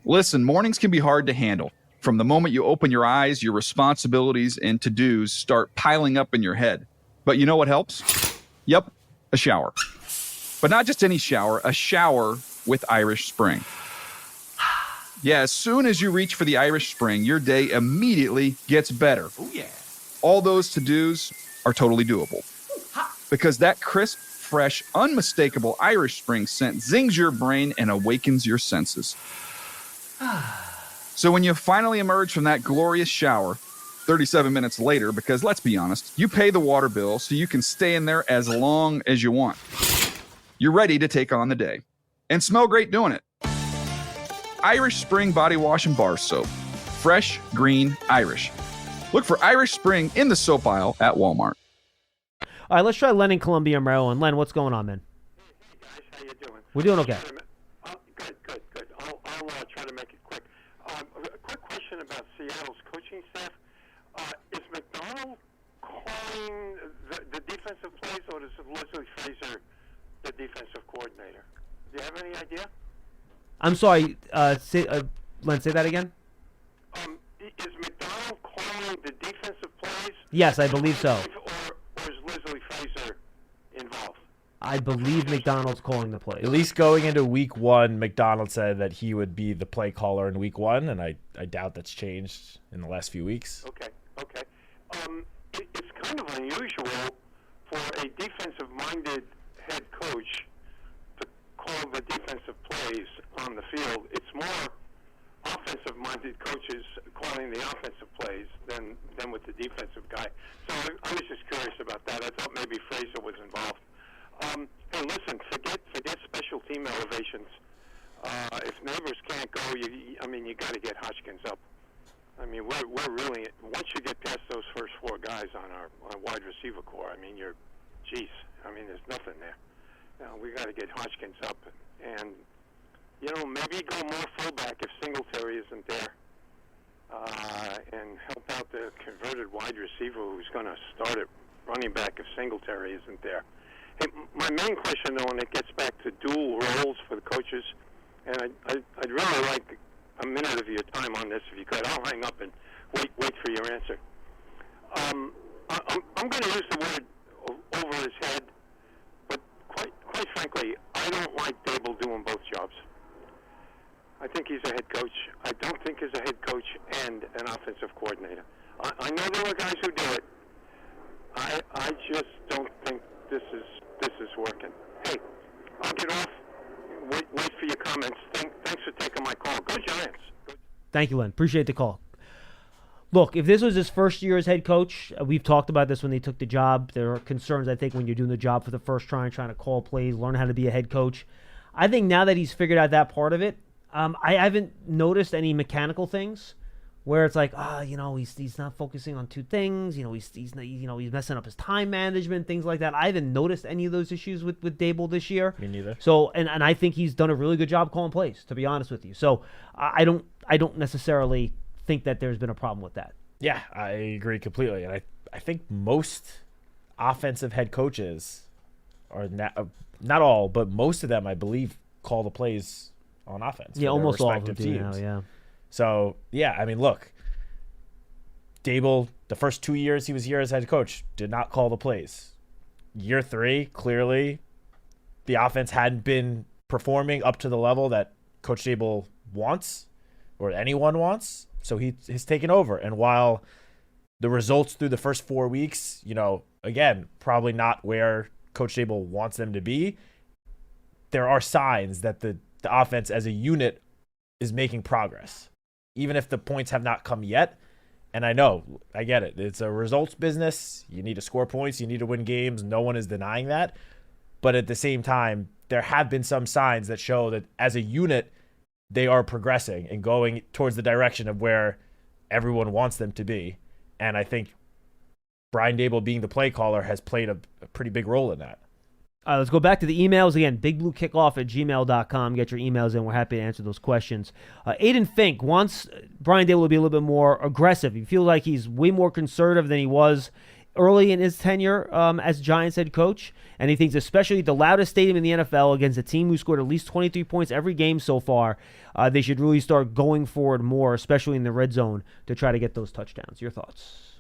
Listen, mornings can be hard to handle. From the moment you open your eyes, your responsibilities and to-dos start piling up in your head. But you know what helps? Yep, a shower. But not just any shower, a shower with Irish Spring. Yeah, as soon as you reach for the Irish Spring, your day immediately gets better. Oh, yeah. All those to-dos are totally doable. Because that crisp, fresh, unmistakable Irish Spring scent zings your brain and awakens your senses. So when you finally emerge from that glorious shower, 37 minutes later, because let's be honest, you pay the water bill so you can stay in there as long as you want. You're ready to take on the day. And smell great doing it. Irish Spring Body Wash and Bar Soap. Fresh, green, Irish. Look for Irish Spring in the soap aisle at Walmart. All right, let's try Len in Columbia, Maryland. Len, what's going on, man? Hey, guys, how you doing? We're doing okay. Good. I'll try to make it quick. A quick question about Seattle's coaching staff. Is McDonald calling the defensive plays, or is Leslie Frazier the defensive coordinator? Do you have any idea? I'm sorry, Len, say that again? Is McDonald calling the defensive plays? Yes, I believe so. Or is Leslie Frazier involved? I believe McDonald's calling the plays. At least going into week 1, McDonald said that he would be the play caller in week 1, and I doubt that's changed in the last few weeks. Okay. It's kind of unusual for a defensive-minded head coach to call the defensive plays on the field. It's more offensive-minded coaches calling the offensive plays than with the defensive guy. So I was just curious about that. I thought maybe Frazier was involved. Hey, listen, forget special team elevations. If Neighbors can't go, you got to get Hodgkins up. I mean, we're really, once you get past those first 4 guys on our wide receiver core, there's nothing there. We got to get Hodgkins up, and maybe go more fullback if Singletary isn't there, and help out the converted wide receiver who's going to start at running back if Singletary isn't there. Hey, my main question, though, and it gets back to dual roles for the coaches, and I'd really like a minute of your time on this if you could. I'll hang up and wait for your answer. I'm going to use the word over his head, but quite frankly, I don't like Dable doing both jobs. I think he's a head coach. I don't think he's a head coach and an offensive coordinator. I know there are guys who do it. I just don't think this is working. Hey, I'll get off. Wait for your comments. Thanks for taking my call. Go Giants. Thank you, Len. Appreciate the call. Look, if this was his first year as head coach, we've talked about this when they took the job. There are concerns, I think, when you're doing the job for the first trying to call plays, learn how to be a head coach. I think now that he's figured out that part of it, I haven't noticed any mechanical things where it's like, he's not focusing on 2 things. He's messing up his time management, things like that. I haven't noticed any of those issues with Dable this year. Me neither. So, and I think he's done a really good job calling plays, to be honest with you. So, I don't necessarily think that there's been a problem with that. Yeah, I agree completely. And I think most offensive head coaches are not all, but most of them, I believe, call the plays on offense. Yeah, almost all of them do now, yeah. So, yeah, I mean, look, Dable, the first 2 years he was here as head coach, did not call the plays. Year 3, clearly, the offense hadn't been performing up to the level that Coach Dable wants or anyone wants, so he's taken over. And while the results through the first 4 weeks, again, probably not where Coach Dable wants them to be, there are signs that the offense as a unit is making progress. Even if the points have not come yet, And I know, I get it. It's a results business. You need to score points. You need to win games. No one is denying that. But at the same time, there have been some signs that show that as a unit, they are progressing and going towards the direction of where everyone wants them to be. And I think Brian Daboll being the play caller has played a pretty big role in that. All right, let's go back to the emails again. BigBlueKickoff@gmail.com. Get your emails in. We're happy to answer those questions. Aiden Fink wants Brian Daboll to be a little bit more aggressive. He feels like he's way more conservative than he was early in his tenure as Giants head coach. And he thinks especially the loudest stadium in the NFL against a team who scored at least 23 points every game so far, they should really start going forward more, especially in the red zone, to try to get those touchdowns. Your thoughts?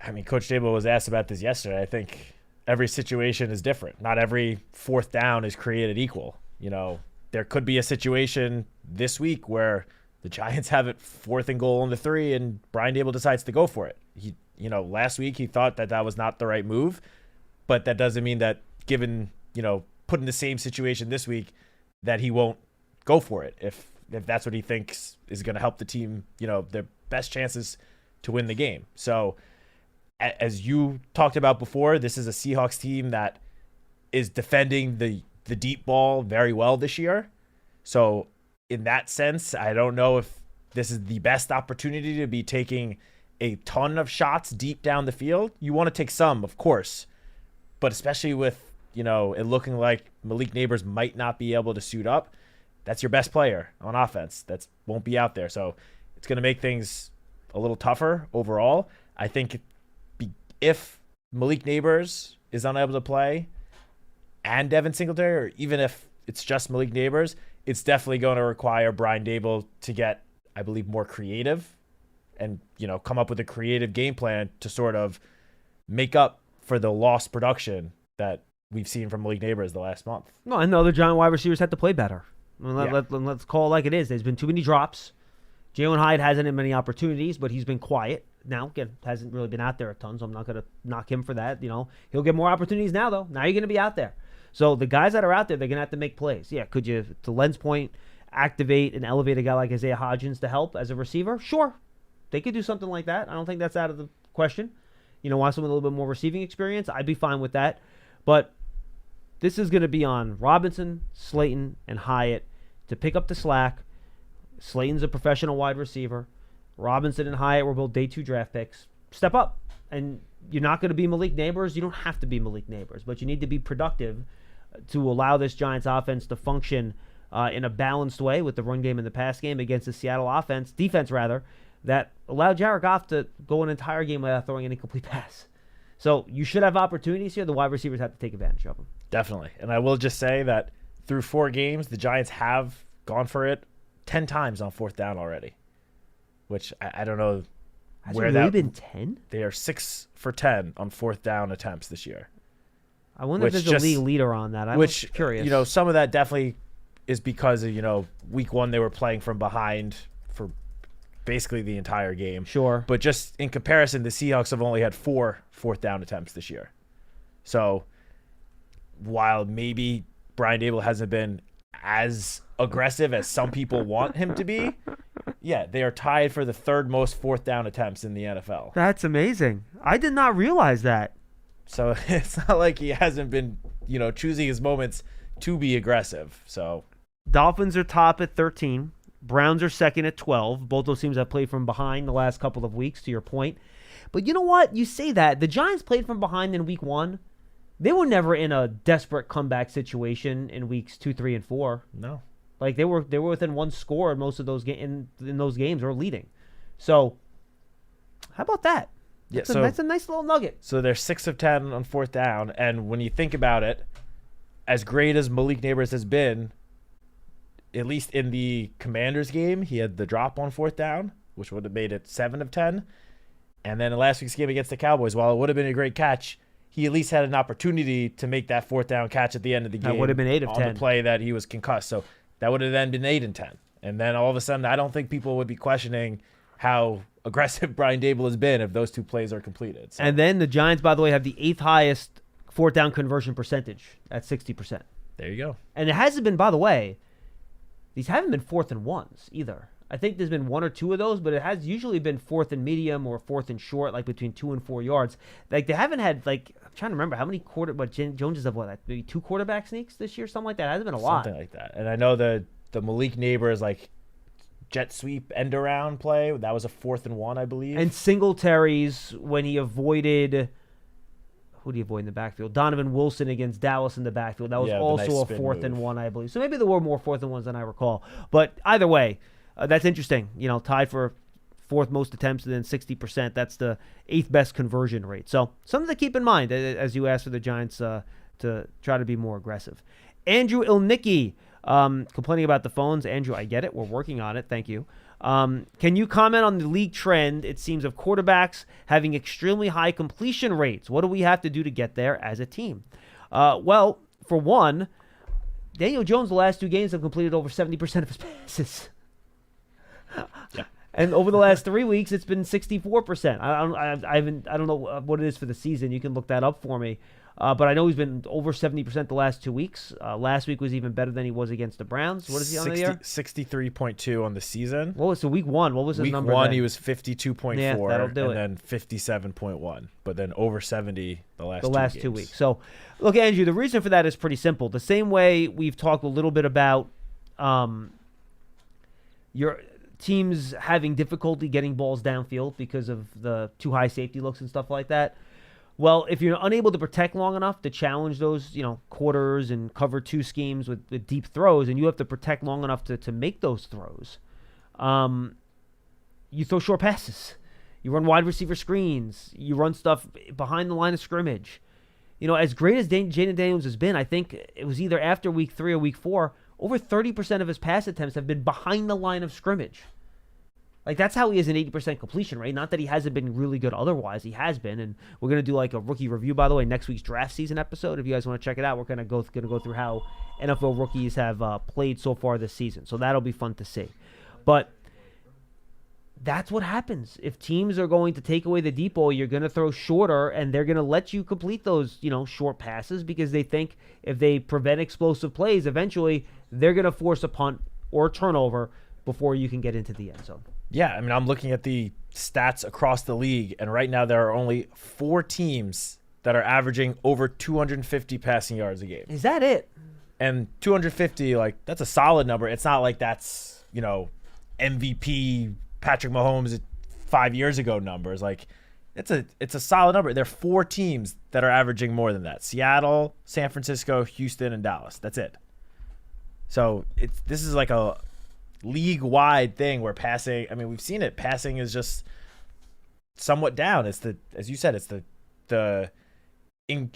I mean, Coach Daboll was asked about this yesterday. I think every situation is different. Not every fourth down is created equal. You know, there could be a situation this week where the Giants have it 4th and goal on the 3 and Brian Daboll decides to go for it. Last week he thought that was not the right move, but that doesn't mean that given, put in the same situation this week that he won't go for it if that's what he thinks is going to help the team, their best chances to win the game. So as you talked about before, this is a Seahawks team that is defending the deep ball very well this year. So in that sense, I don't know if this is the best opportunity to be taking a ton of shots deep down the field. You want to take some, of course, but especially with, it looking like Malik Neighbors might not be able to suit up. That's your best player on offense. That won't be out there. So it's going to make things a little tougher overall. I think if Malik Neighbors is unable to play and Devin Singletary, or even if it's just Malik Neighbors, it's definitely going to require Brian Daboll to get, I believe, more creative and, come up with a creative game plan to sort of make up for the lost production that we've seen from Malik Neighbors the last month. No, and the other Giant wide receivers have to play better. Let's call it like it is. There's been too many drops. Jalen Hyde hasn't had many opportunities, but he's been quiet. Now, again, hasn't really been out there a ton, so I'm not going to knock him for that. He'll get more opportunities now, though. Now you're going to be out there. So the guys that are out there, they're going to have to make plays. Yeah, could you, to Len's point, activate and elevate a guy like Isaiah Hodgins to help as a receiver? Sure. They could do something like that. I don't think that's out of the question. Want someone with a little bit more receiving experience? I'd be fine with that. But this is going to be on Robinson, Slayton, and Hyatt to pick up the slack. Slayton's a professional wide receiver. Robinson and Hyatt were both day 2 draft picks. Step up. And you're not going to be Malik Neighbors. You don't have to be Malik Neighbors, but you need to be productive to allow this Giants offense to function in a balanced way with the run game and the pass game against the Seattle defense, that allowed Jared Goff to go an entire game without throwing an incomplete pass. So you should have opportunities here. The wide receivers have to take advantage of them. Definitely. And I will just say that through 4 games, the Giants have gone for it 10 times on 4th down already, which I don't know. Has it really been 10? They are 6 for 10 on 4th down attempts this year. I wonder if there's a league leader on that. I'm curious. Some of that definitely is because of, week 1 they were playing from behind for basically the entire game. Sure. But just in comparison, the Seahawks have only had 4 4th down attempts this year. So while maybe Brian Daboll hasn't been as aggressive as some people want him to be, yeah, they are tied for the 3rd most 4th down attempts in the NFL. That's amazing. I did not realize that. So it's not like he hasn't been, choosing his moments to be aggressive. So Dolphins are top at 13. Browns are second at 12. Both those teams have played from behind the last couple of weeks, to your point. But you know what? You say that. The Giants played from behind in week 1. They were never in a desperate comeback situation in weeks 2, 3, and 4. No. Like they were within 1 score in most of those in those games, or leading. So how about that? That's a nice little nugget. So they're 6 of 10 on 4th down, and when you think about it, as great as Malik Neighbors has been, at least in the Commanders game, he had the drop on 4th down, which would have made it 7 of 10. And then in last week's game against the Cowboys, while it would have been a great catch, he at least had an opportunity to make that 4th down catch at the end of the game. That would have been 8 of 10. On the play that he was concussed. So that would have then been 8 and 10. And then all of a sudden, I don't think people would be questioning how aggressive Brian Daboll has been if those 2 plays are completed. So. And then the Giants, by the way, have the 8th highest 4th down conversion percentage at 60%. There you go. And it hasn't been, by the way, these haven't been 4th and 1s either. I think there's been one or two of those, but it has usually been 4th and medium or 4th and short, like between 2 and 4 yards. Like they haven't had I'm trying to remember how many Jones has what, maybe 2 quarterback sneaks this year, something like that. It hasn't been a lot. Something like that. And I know the Malik Neighbors jet sweep end around play. That was a 4th and 1, I believe. And Singletary's when he avoided. Who do you avoid in the backfield? Donovan Wilson against Dallas in the backfield. That was also a 4th and 1, I believe. So maybe there were more 4th and 1s than I recall. But either way, that's interesting. Tied for 4th most attempts and then 60%. That's the 8th best conversion rate. So something to keep in mind as you ask for the Giants to try to be more aggressive. Andrew Ilnicki complaining about the phones. Andrew, I get it. We're working on it. Thank you. Can you comment on the league trend, it seems, of quarterbacks having extremely high completion rates? What do we have to do to get there as a team? Well, for one, Daniel Jones the last 2 games have completed over 70% of his passes. Yeah. And over the last 3 weeks, it's been 64%. I don't know what it is for the season. You can look that up for me. But I know he's been over 70% the last 2 weeks. Last week was even better than he was against the Browns. What is he on the year? 63.2 on the season. What was week 1? What was his number? Week 1, then? he was 52.4. Yeah, that'll do it. And then 57.1. But then over 70 the last 2 weeks. So, look, Andrew, the reason for that is pretty simple. The same way we've talked a little bit about your teams having difficulty getting balls downfield because of the too high safety looks and stuff like that. Well, if you're unable to protect long enough to challenge those, quarters and cover 2 schemes with deep throws, and you have to protect long enough to make those throws, you throw short passes. You run wide receiver screens. You run stuff behind the line of scrimmage. As great as Jaden Daniels has been, I think it was either after week 3 or week 4, over 30% of his pass attempts have been behind the line of scrimmage. That's how he has an 80% completion rate. Not that he hasn't been really good otherwise. He has been, and we're going to do a rookie review, by the way, next week's draft season episode. If you guys want to check it out, we're going to go through how NFL rookies have played so far this season. So that'll be fun to see. But that's what happens. If teams are going to take away the deep ball, you're going to throw shorter, and they're going to let you complete those, short passes because they think if they prevent explosive plays, eventually they're going to force a punt or a turnover before you can get into the end zone. Yeah, I'm looking at the stats across the league, and right now there are only 4 teams that are averaging over 250 passing yards a game. Is that it? And 250, that's a solid number. It's not like that's, MVP Patrick Mahomes 5 years ago numbers. It's a solid number. There are 4 teams that are averaging more than that. Seattle, San Francisco, Houston, and Dallas. That's it. So this is a league-wide thing where passing, we've seen it. Passing is just somewhat down. It's as you said, it's the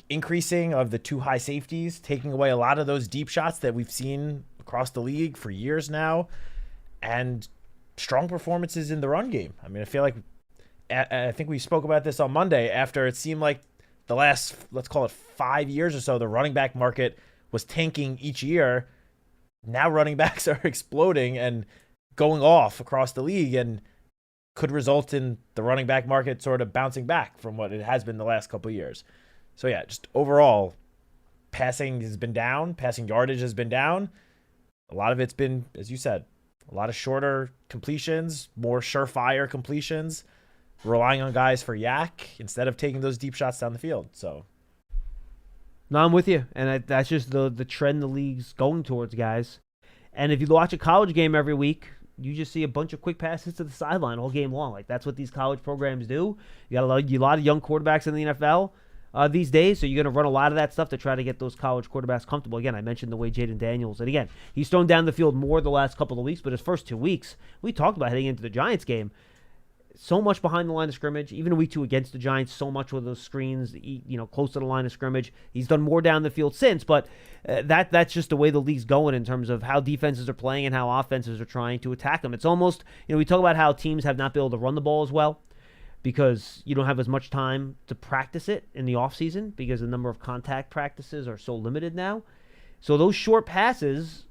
increasing of the too high safeties, taking away a lot of those deep shots that we've seen across the league for years now, and strong performances in the run game. I feel like, I think we spoke about this on Monday, after it seemed like the last, let's call it 5 years or so, the running back market was tanking each year. Now running backs are exploding and going off across the league, and could result in the running back market sort of bouncing back from what it has been the last couple of years. So yeah, just overall, passing has been down. Passing yardage has been down. A lot of it's been, as you said, a lot of shorter completions, more surefire completions, relying on guys for yak instead of taking those deep shots down the field. So no, I'm with you, and that's just the trend the league's going towards, guys. And if you watch a college game every week, you just see a bunch of quick passes to the sideline all game long. That's what these college programs do. You got a lot of young quarterbacks in the NFL these days, so you're going to run a lot of that stuff to try to get those college quarterbacks comfortable. Again, I mentioned the way Jaden Daniels, and again, he's thrown down the field more the last couple of weeks, but his first 2 weeks, we talked about heading into the Giants game, so much behind the line of scrimmage. Even in week 2 against the Giants, so much with those screens, close to the line of scrimmage. He's done more down the field since, but that's just the way the league's going in terms of how defenses are playing and how offenses are trying to attack them. It's almost, we talk about how teams have not been able to run the ball as well because you don't have as much time to practice it in the offseason because the number of contact practices are so limited now. So those short passes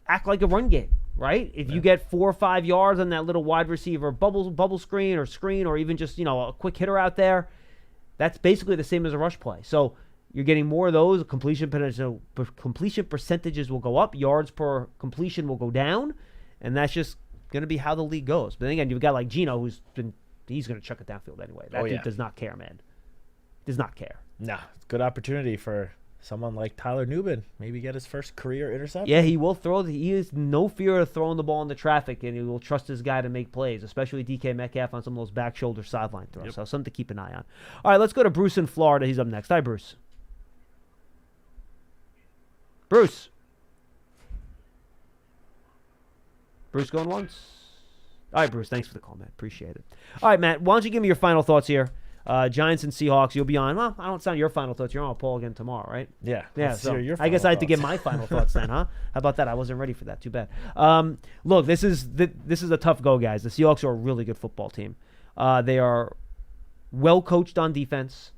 act like a run game. Right? If you get 4 or 5 yards on that little wide receiver bubble screen or even just, a quick hitter out there, that's basically the same as a rush play. So you're getting more of those. Completion percentages will go up. Yards per completion will go down. And that's just going to be how the league goes. But then again, you've got like Geno, he's going to chuck it downfield anyway. That dude does not care, man. Does not care. Nah, good opportunity for someone like Tyler Newman. Maybe get his first career interception. Yeah, he will throw. He has no fear of throwing the ball into traffic, and he will trust his guy to make plays, especially DK Metcalf on some of those back shoulder sideline throws. Yep. So something to keep an eye on. All right, let's go to Bruce in Florida. He's up next. Hi, Bruce. Bruce. Bruce going once? All right, Bruce, thanks for the call, man. Appreciate it. All right, Matt, why don't you give me your final thoughts here? Giants and Seahawks, you'll be on. Well, I don't sound your final thoughts. You're on with Paul again tomorrow, right? Yeah. So I guess I had to give my final thoughts then, huh? How about that? I wasn't ready for that. Too bad. Look, this is a tough go, guys. The Seahawks are a really good football team. They are well coached on defense.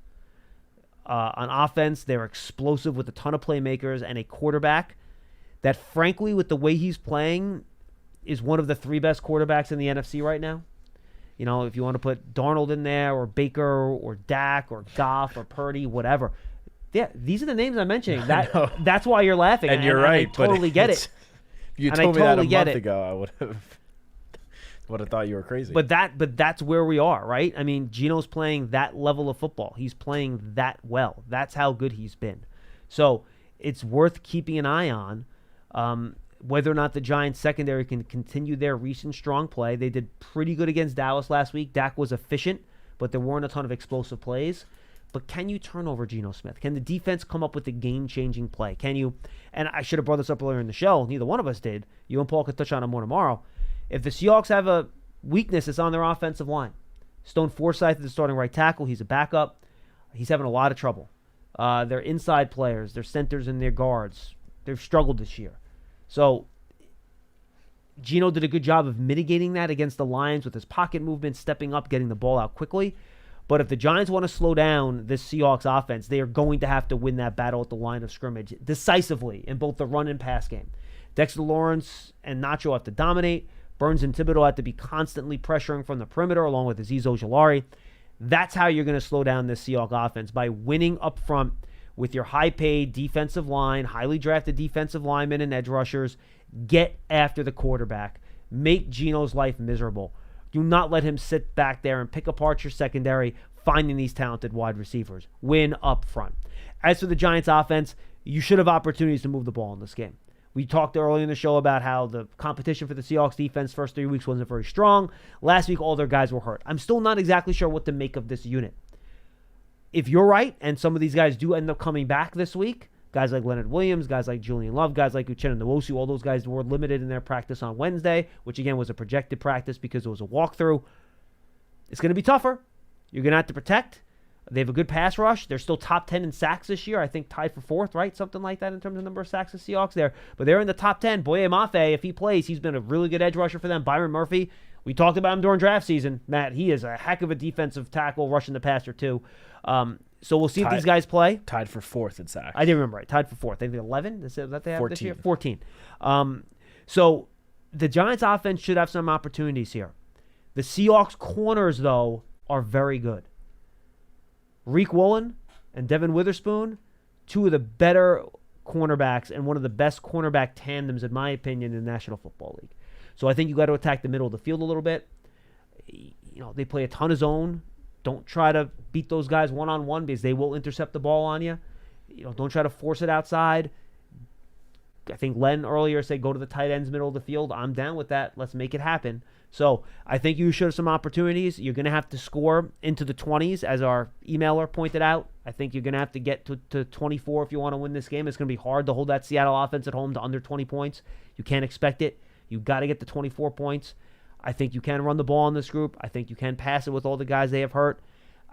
On offense, they're explosive with a ton of playmakers and a quarterback that, frankly, with the way he's playing, is one of the 3 best quarterbacks in the NFC right now. You know, if you want to put Darnold in there, or Baker, or Dak, or Goff, or Purdy, whatever. Yeah, these are the names I'm mentioning. That's why you're laughing. And you're right. I totally get it. If you told me that a month ago, I would have thought you were crazy. But that's where we are, right? I mean, Geno's playing that level of football. He's playing that well. That's how good he's been. So it's worth keeping an eye on. Whether or not the Giants secondary can continue their recent strong play. They did pretty good against Dallas last week. Dak was efficient, but there weren't a ton of explosive plays. But can you turn over Geno Smith? Can the defense come up with a game-changing play? Can you? And I should have brought this up earlier in the show. Neither one of us did. You and Paul could touch on it more tomorrow. If the Seahawks have a weakness, it's on their offensive line. Stone Forsythe is the starting right tackle. He's a backup. He's having a lot of trouble. Their inside players, their centers and their guards, they've struggled this year. So Geno did a good job of mitigating that against the Lions with his pocket movement, stepping up, getting the ball out quickly. But if the Giants want to slow down this Seahawks offense, they are going to have to win that battle at the line of scrimmage decisively in both the run and pass game. Dexter Lawrence and Nacho have to dominate. Burns and Thibodeau have to be constantly pressuring from the perimeter along with Azeez Ojulari. That's how you're going to slow down this Seahawks offense, by winning up front with your high-paid defensive line, highly drafted defensive linemen and edge rushers. Get after the quarterback. Make Geno's life miserable. Do not let him sit back there and pick apart your secondary, finding these talented wide receivers. Win up front. As for the Giants offense, you should have opportunities to move the ball in this game. We talked earlier in the show about how the competition for the Seahawks defense first 3 weeks wasn't very strong. Last week, all their guys were hurt. I'm still not exactly sure what to make of this unit. If you're right, and some of these guys do end up coming back this week, guys like Leonard Williams, guys like Julian Love, guys like Uchenna Nwosu, all those guys were limited in their practice on Wednesday, which again was a projected practice because it was a walkthrough. It's going to be tougher. You're going to have to protect. They have a good pass rush. They're still top 10 in sacks this year. I think tied for 4th, right? Something like that in terms of number of sacks the Seahawks there. But they're in the top 10. Boye Mafe, if he plays, he's been a really good edge rusher for them. Byron Murphy, we talked about him during draft season. Matt, he is a heck of a defensive tackle, rushing the passer too. So we'll see if these guys play. Tied for 4th in sacks. I didn't remember right. Tied for 4th. I think 11. Is that they have 14. This year? 14. So the Giants offense should have some opportunities here. The Seahawks corners, though, are very good. Reek Woolen and Devin Witherspoon, 2 of the better cornerbacks and one of the best cornerback tandems, in my opinion, in the National Football League. So I think you got to attack the middle of the field a little bit. You know, they play a ton of zone. Don't try to beat those guys one-on-one because they will intercept the ball on you. You know, don't try to force it outside. I think Len earlier said go to the tight ends, middle of the field. I'm down with that. Let's make it happen. So I think you should have some opportunities. You're going to have to score into the 20s, as our emailer pointed out. I think you're going to have to get to 24 if you want to win this game. It's going to be hard to hold that Seattle offense at home to under 20 points. You can't expect it. You've got to get to 24 points. I think you can run the ball in this group. I think you can pass it with all the guys they have hurt.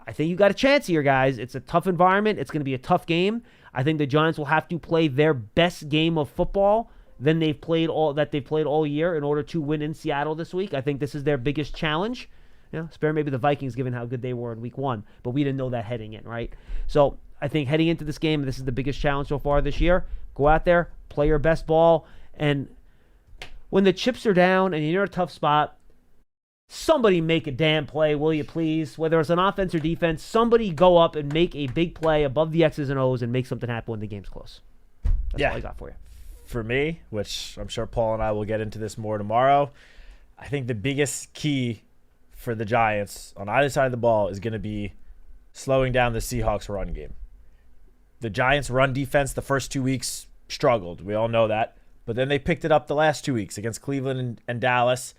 I think you got a chance here, guys. It's a tough environment. It's going to be a tough game. I think the Giants will have to play their best game of football than they've played all year in order to win in Seattle this week. I think this is their biggest challenge. You know, spare maybe the Vikings given how good they were in week 1, but we didn't know that heading in, right? So I think heading into this game, this is the biggest challenge so far this year. Go out there, play your best ball, and when the chips are down and you're in a tough spot, somebody make a damn play, will you please? Whether it's an offense or defense, somebody go up and make a big play above the X's and O's and make something happen when the game's close. That's all I got for you. For me, which I'm sure Paul and I will get into this more tomorrow, I think the biggest key for the Giants on either side of the ball is going to be slowing down the Seahawks run game. The Giants' run defense the first 2 weeks struggled. We all know that. But then they picked it up the last 2 weeks against Cleveland and Dallas.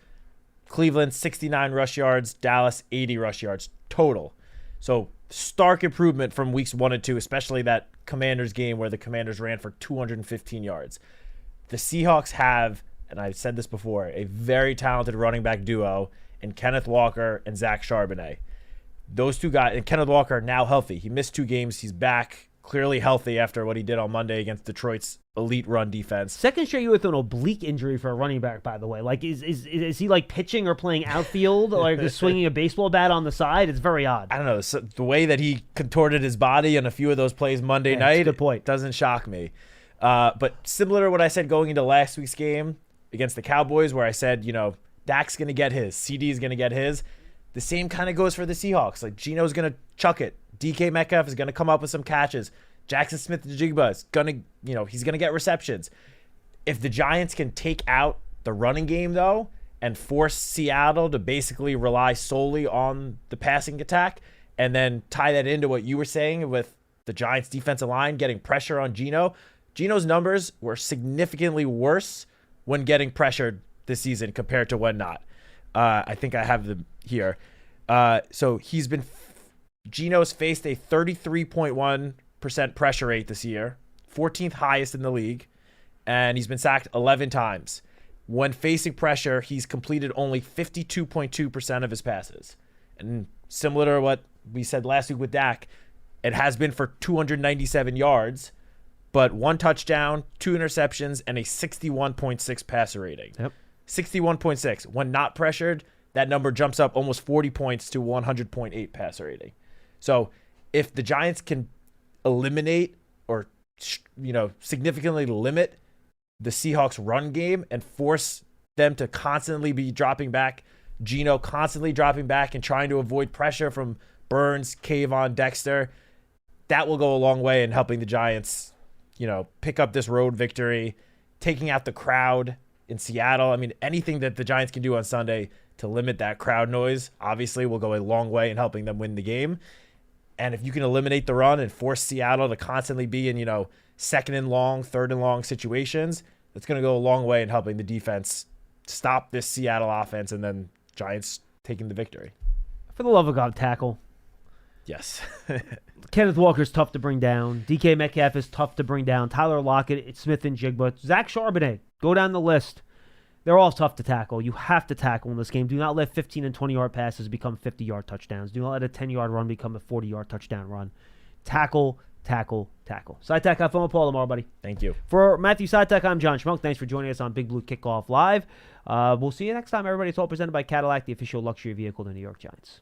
Cleveland, 69 rush yards. Dallas, 80 rush yards total. So stark improvement from weeks 1 and 2, especially that Commanders game where the Commanders ran for 215 yards. The Seahawks have, and I've said this before, a very talented running back duo in Kenneth Walker and Zach Charbonnet. Those two guys, and Kenneth Walker now healthy. He missed 2 games. He's back, clearly healthy after what he did on Monday against Detroit's elite run defense. Second straight year with an oblique injury for a running back, by the way. Like, is he like pitching or playing outfield, or like just swinging a baseball bat on the side? It's very odd. I don't know. So the way that he contorted his body on a few of those plays Monday night, good point. Doesn't shock me. But similar to what I said going into last week's game against the Cowboys, where I said, Dak's going to get his, CD's going to get his. The same kind of goes for the Seahawks. Like, Geno's going to chuck it. DK Metcalf is going to come up with some catches. Jackson Smith-Njigba is going to, he's going to get receptions. If the Giants can take out the running game, though, and force Seattle to basically rely solely on the passing attack, and then tie that into what you were saying with the Giants' defensive line getting pressure on Geno, Geno's numbers were significantly worse when getting pressured this season compared to when not. I think I have them here. So Geno's faced a 33.1% pressure rate this year, 14th highest in the league, and he's been sacked 11 times. When facing pressure, he's completed only 52.2% of his passes. And similar to what we said last week with Dak, it has been for 297 yards, but 1 touchdown, 2 interceptions, and a 61.6 passer rating. Yep. 61.6. When not pressured, that number jumps up almost 40 points to 100.8 passer rating. So if the Giants can eliminate or significantly limit the Seahawks run game and force them to constantly be dropping back, Geno constantly dropping back and trying to avoid pressure from Burns, Kayvon, Dexter, that will go a long way in helping the Giants, pick up this road victory, taking out the crowd in Seattle. I mean, anything that the Giants can do on Sunday to limit that crowd noise, obviously will go a long way in helping them win the game. And if you can eliminate the run and force Seattle to constantly be in, second and long, third and long situations, that's going to go a long way in helping the defense stop this Seattle offense and then Giants taking the victory. For the love of God, tackle. Yes. Kenneth Walker's tough to bring down. DK Metcalf is tough to bring down. Tyler Lockett, Smith-Njigba, Zach Charbonnet. Go down the list. They're all tough to tackle. You have to tackle in this game. Do not let 15 and 20-yard passes become 50-yard touchdowns. Do not let a 10-yard run become a 40-yard touchdown run. Tackle, tackle, tackle. Citak, have fun with Paul tomorrow, buddy. Thank you. For Matthew Citak, I'm John Schmeelk. Thanks for joining us on Big Blue Kickoff Live. We'll see you next time, everybody. It's all presented by Cadillac, the official luxury vehicle of the New York Giants.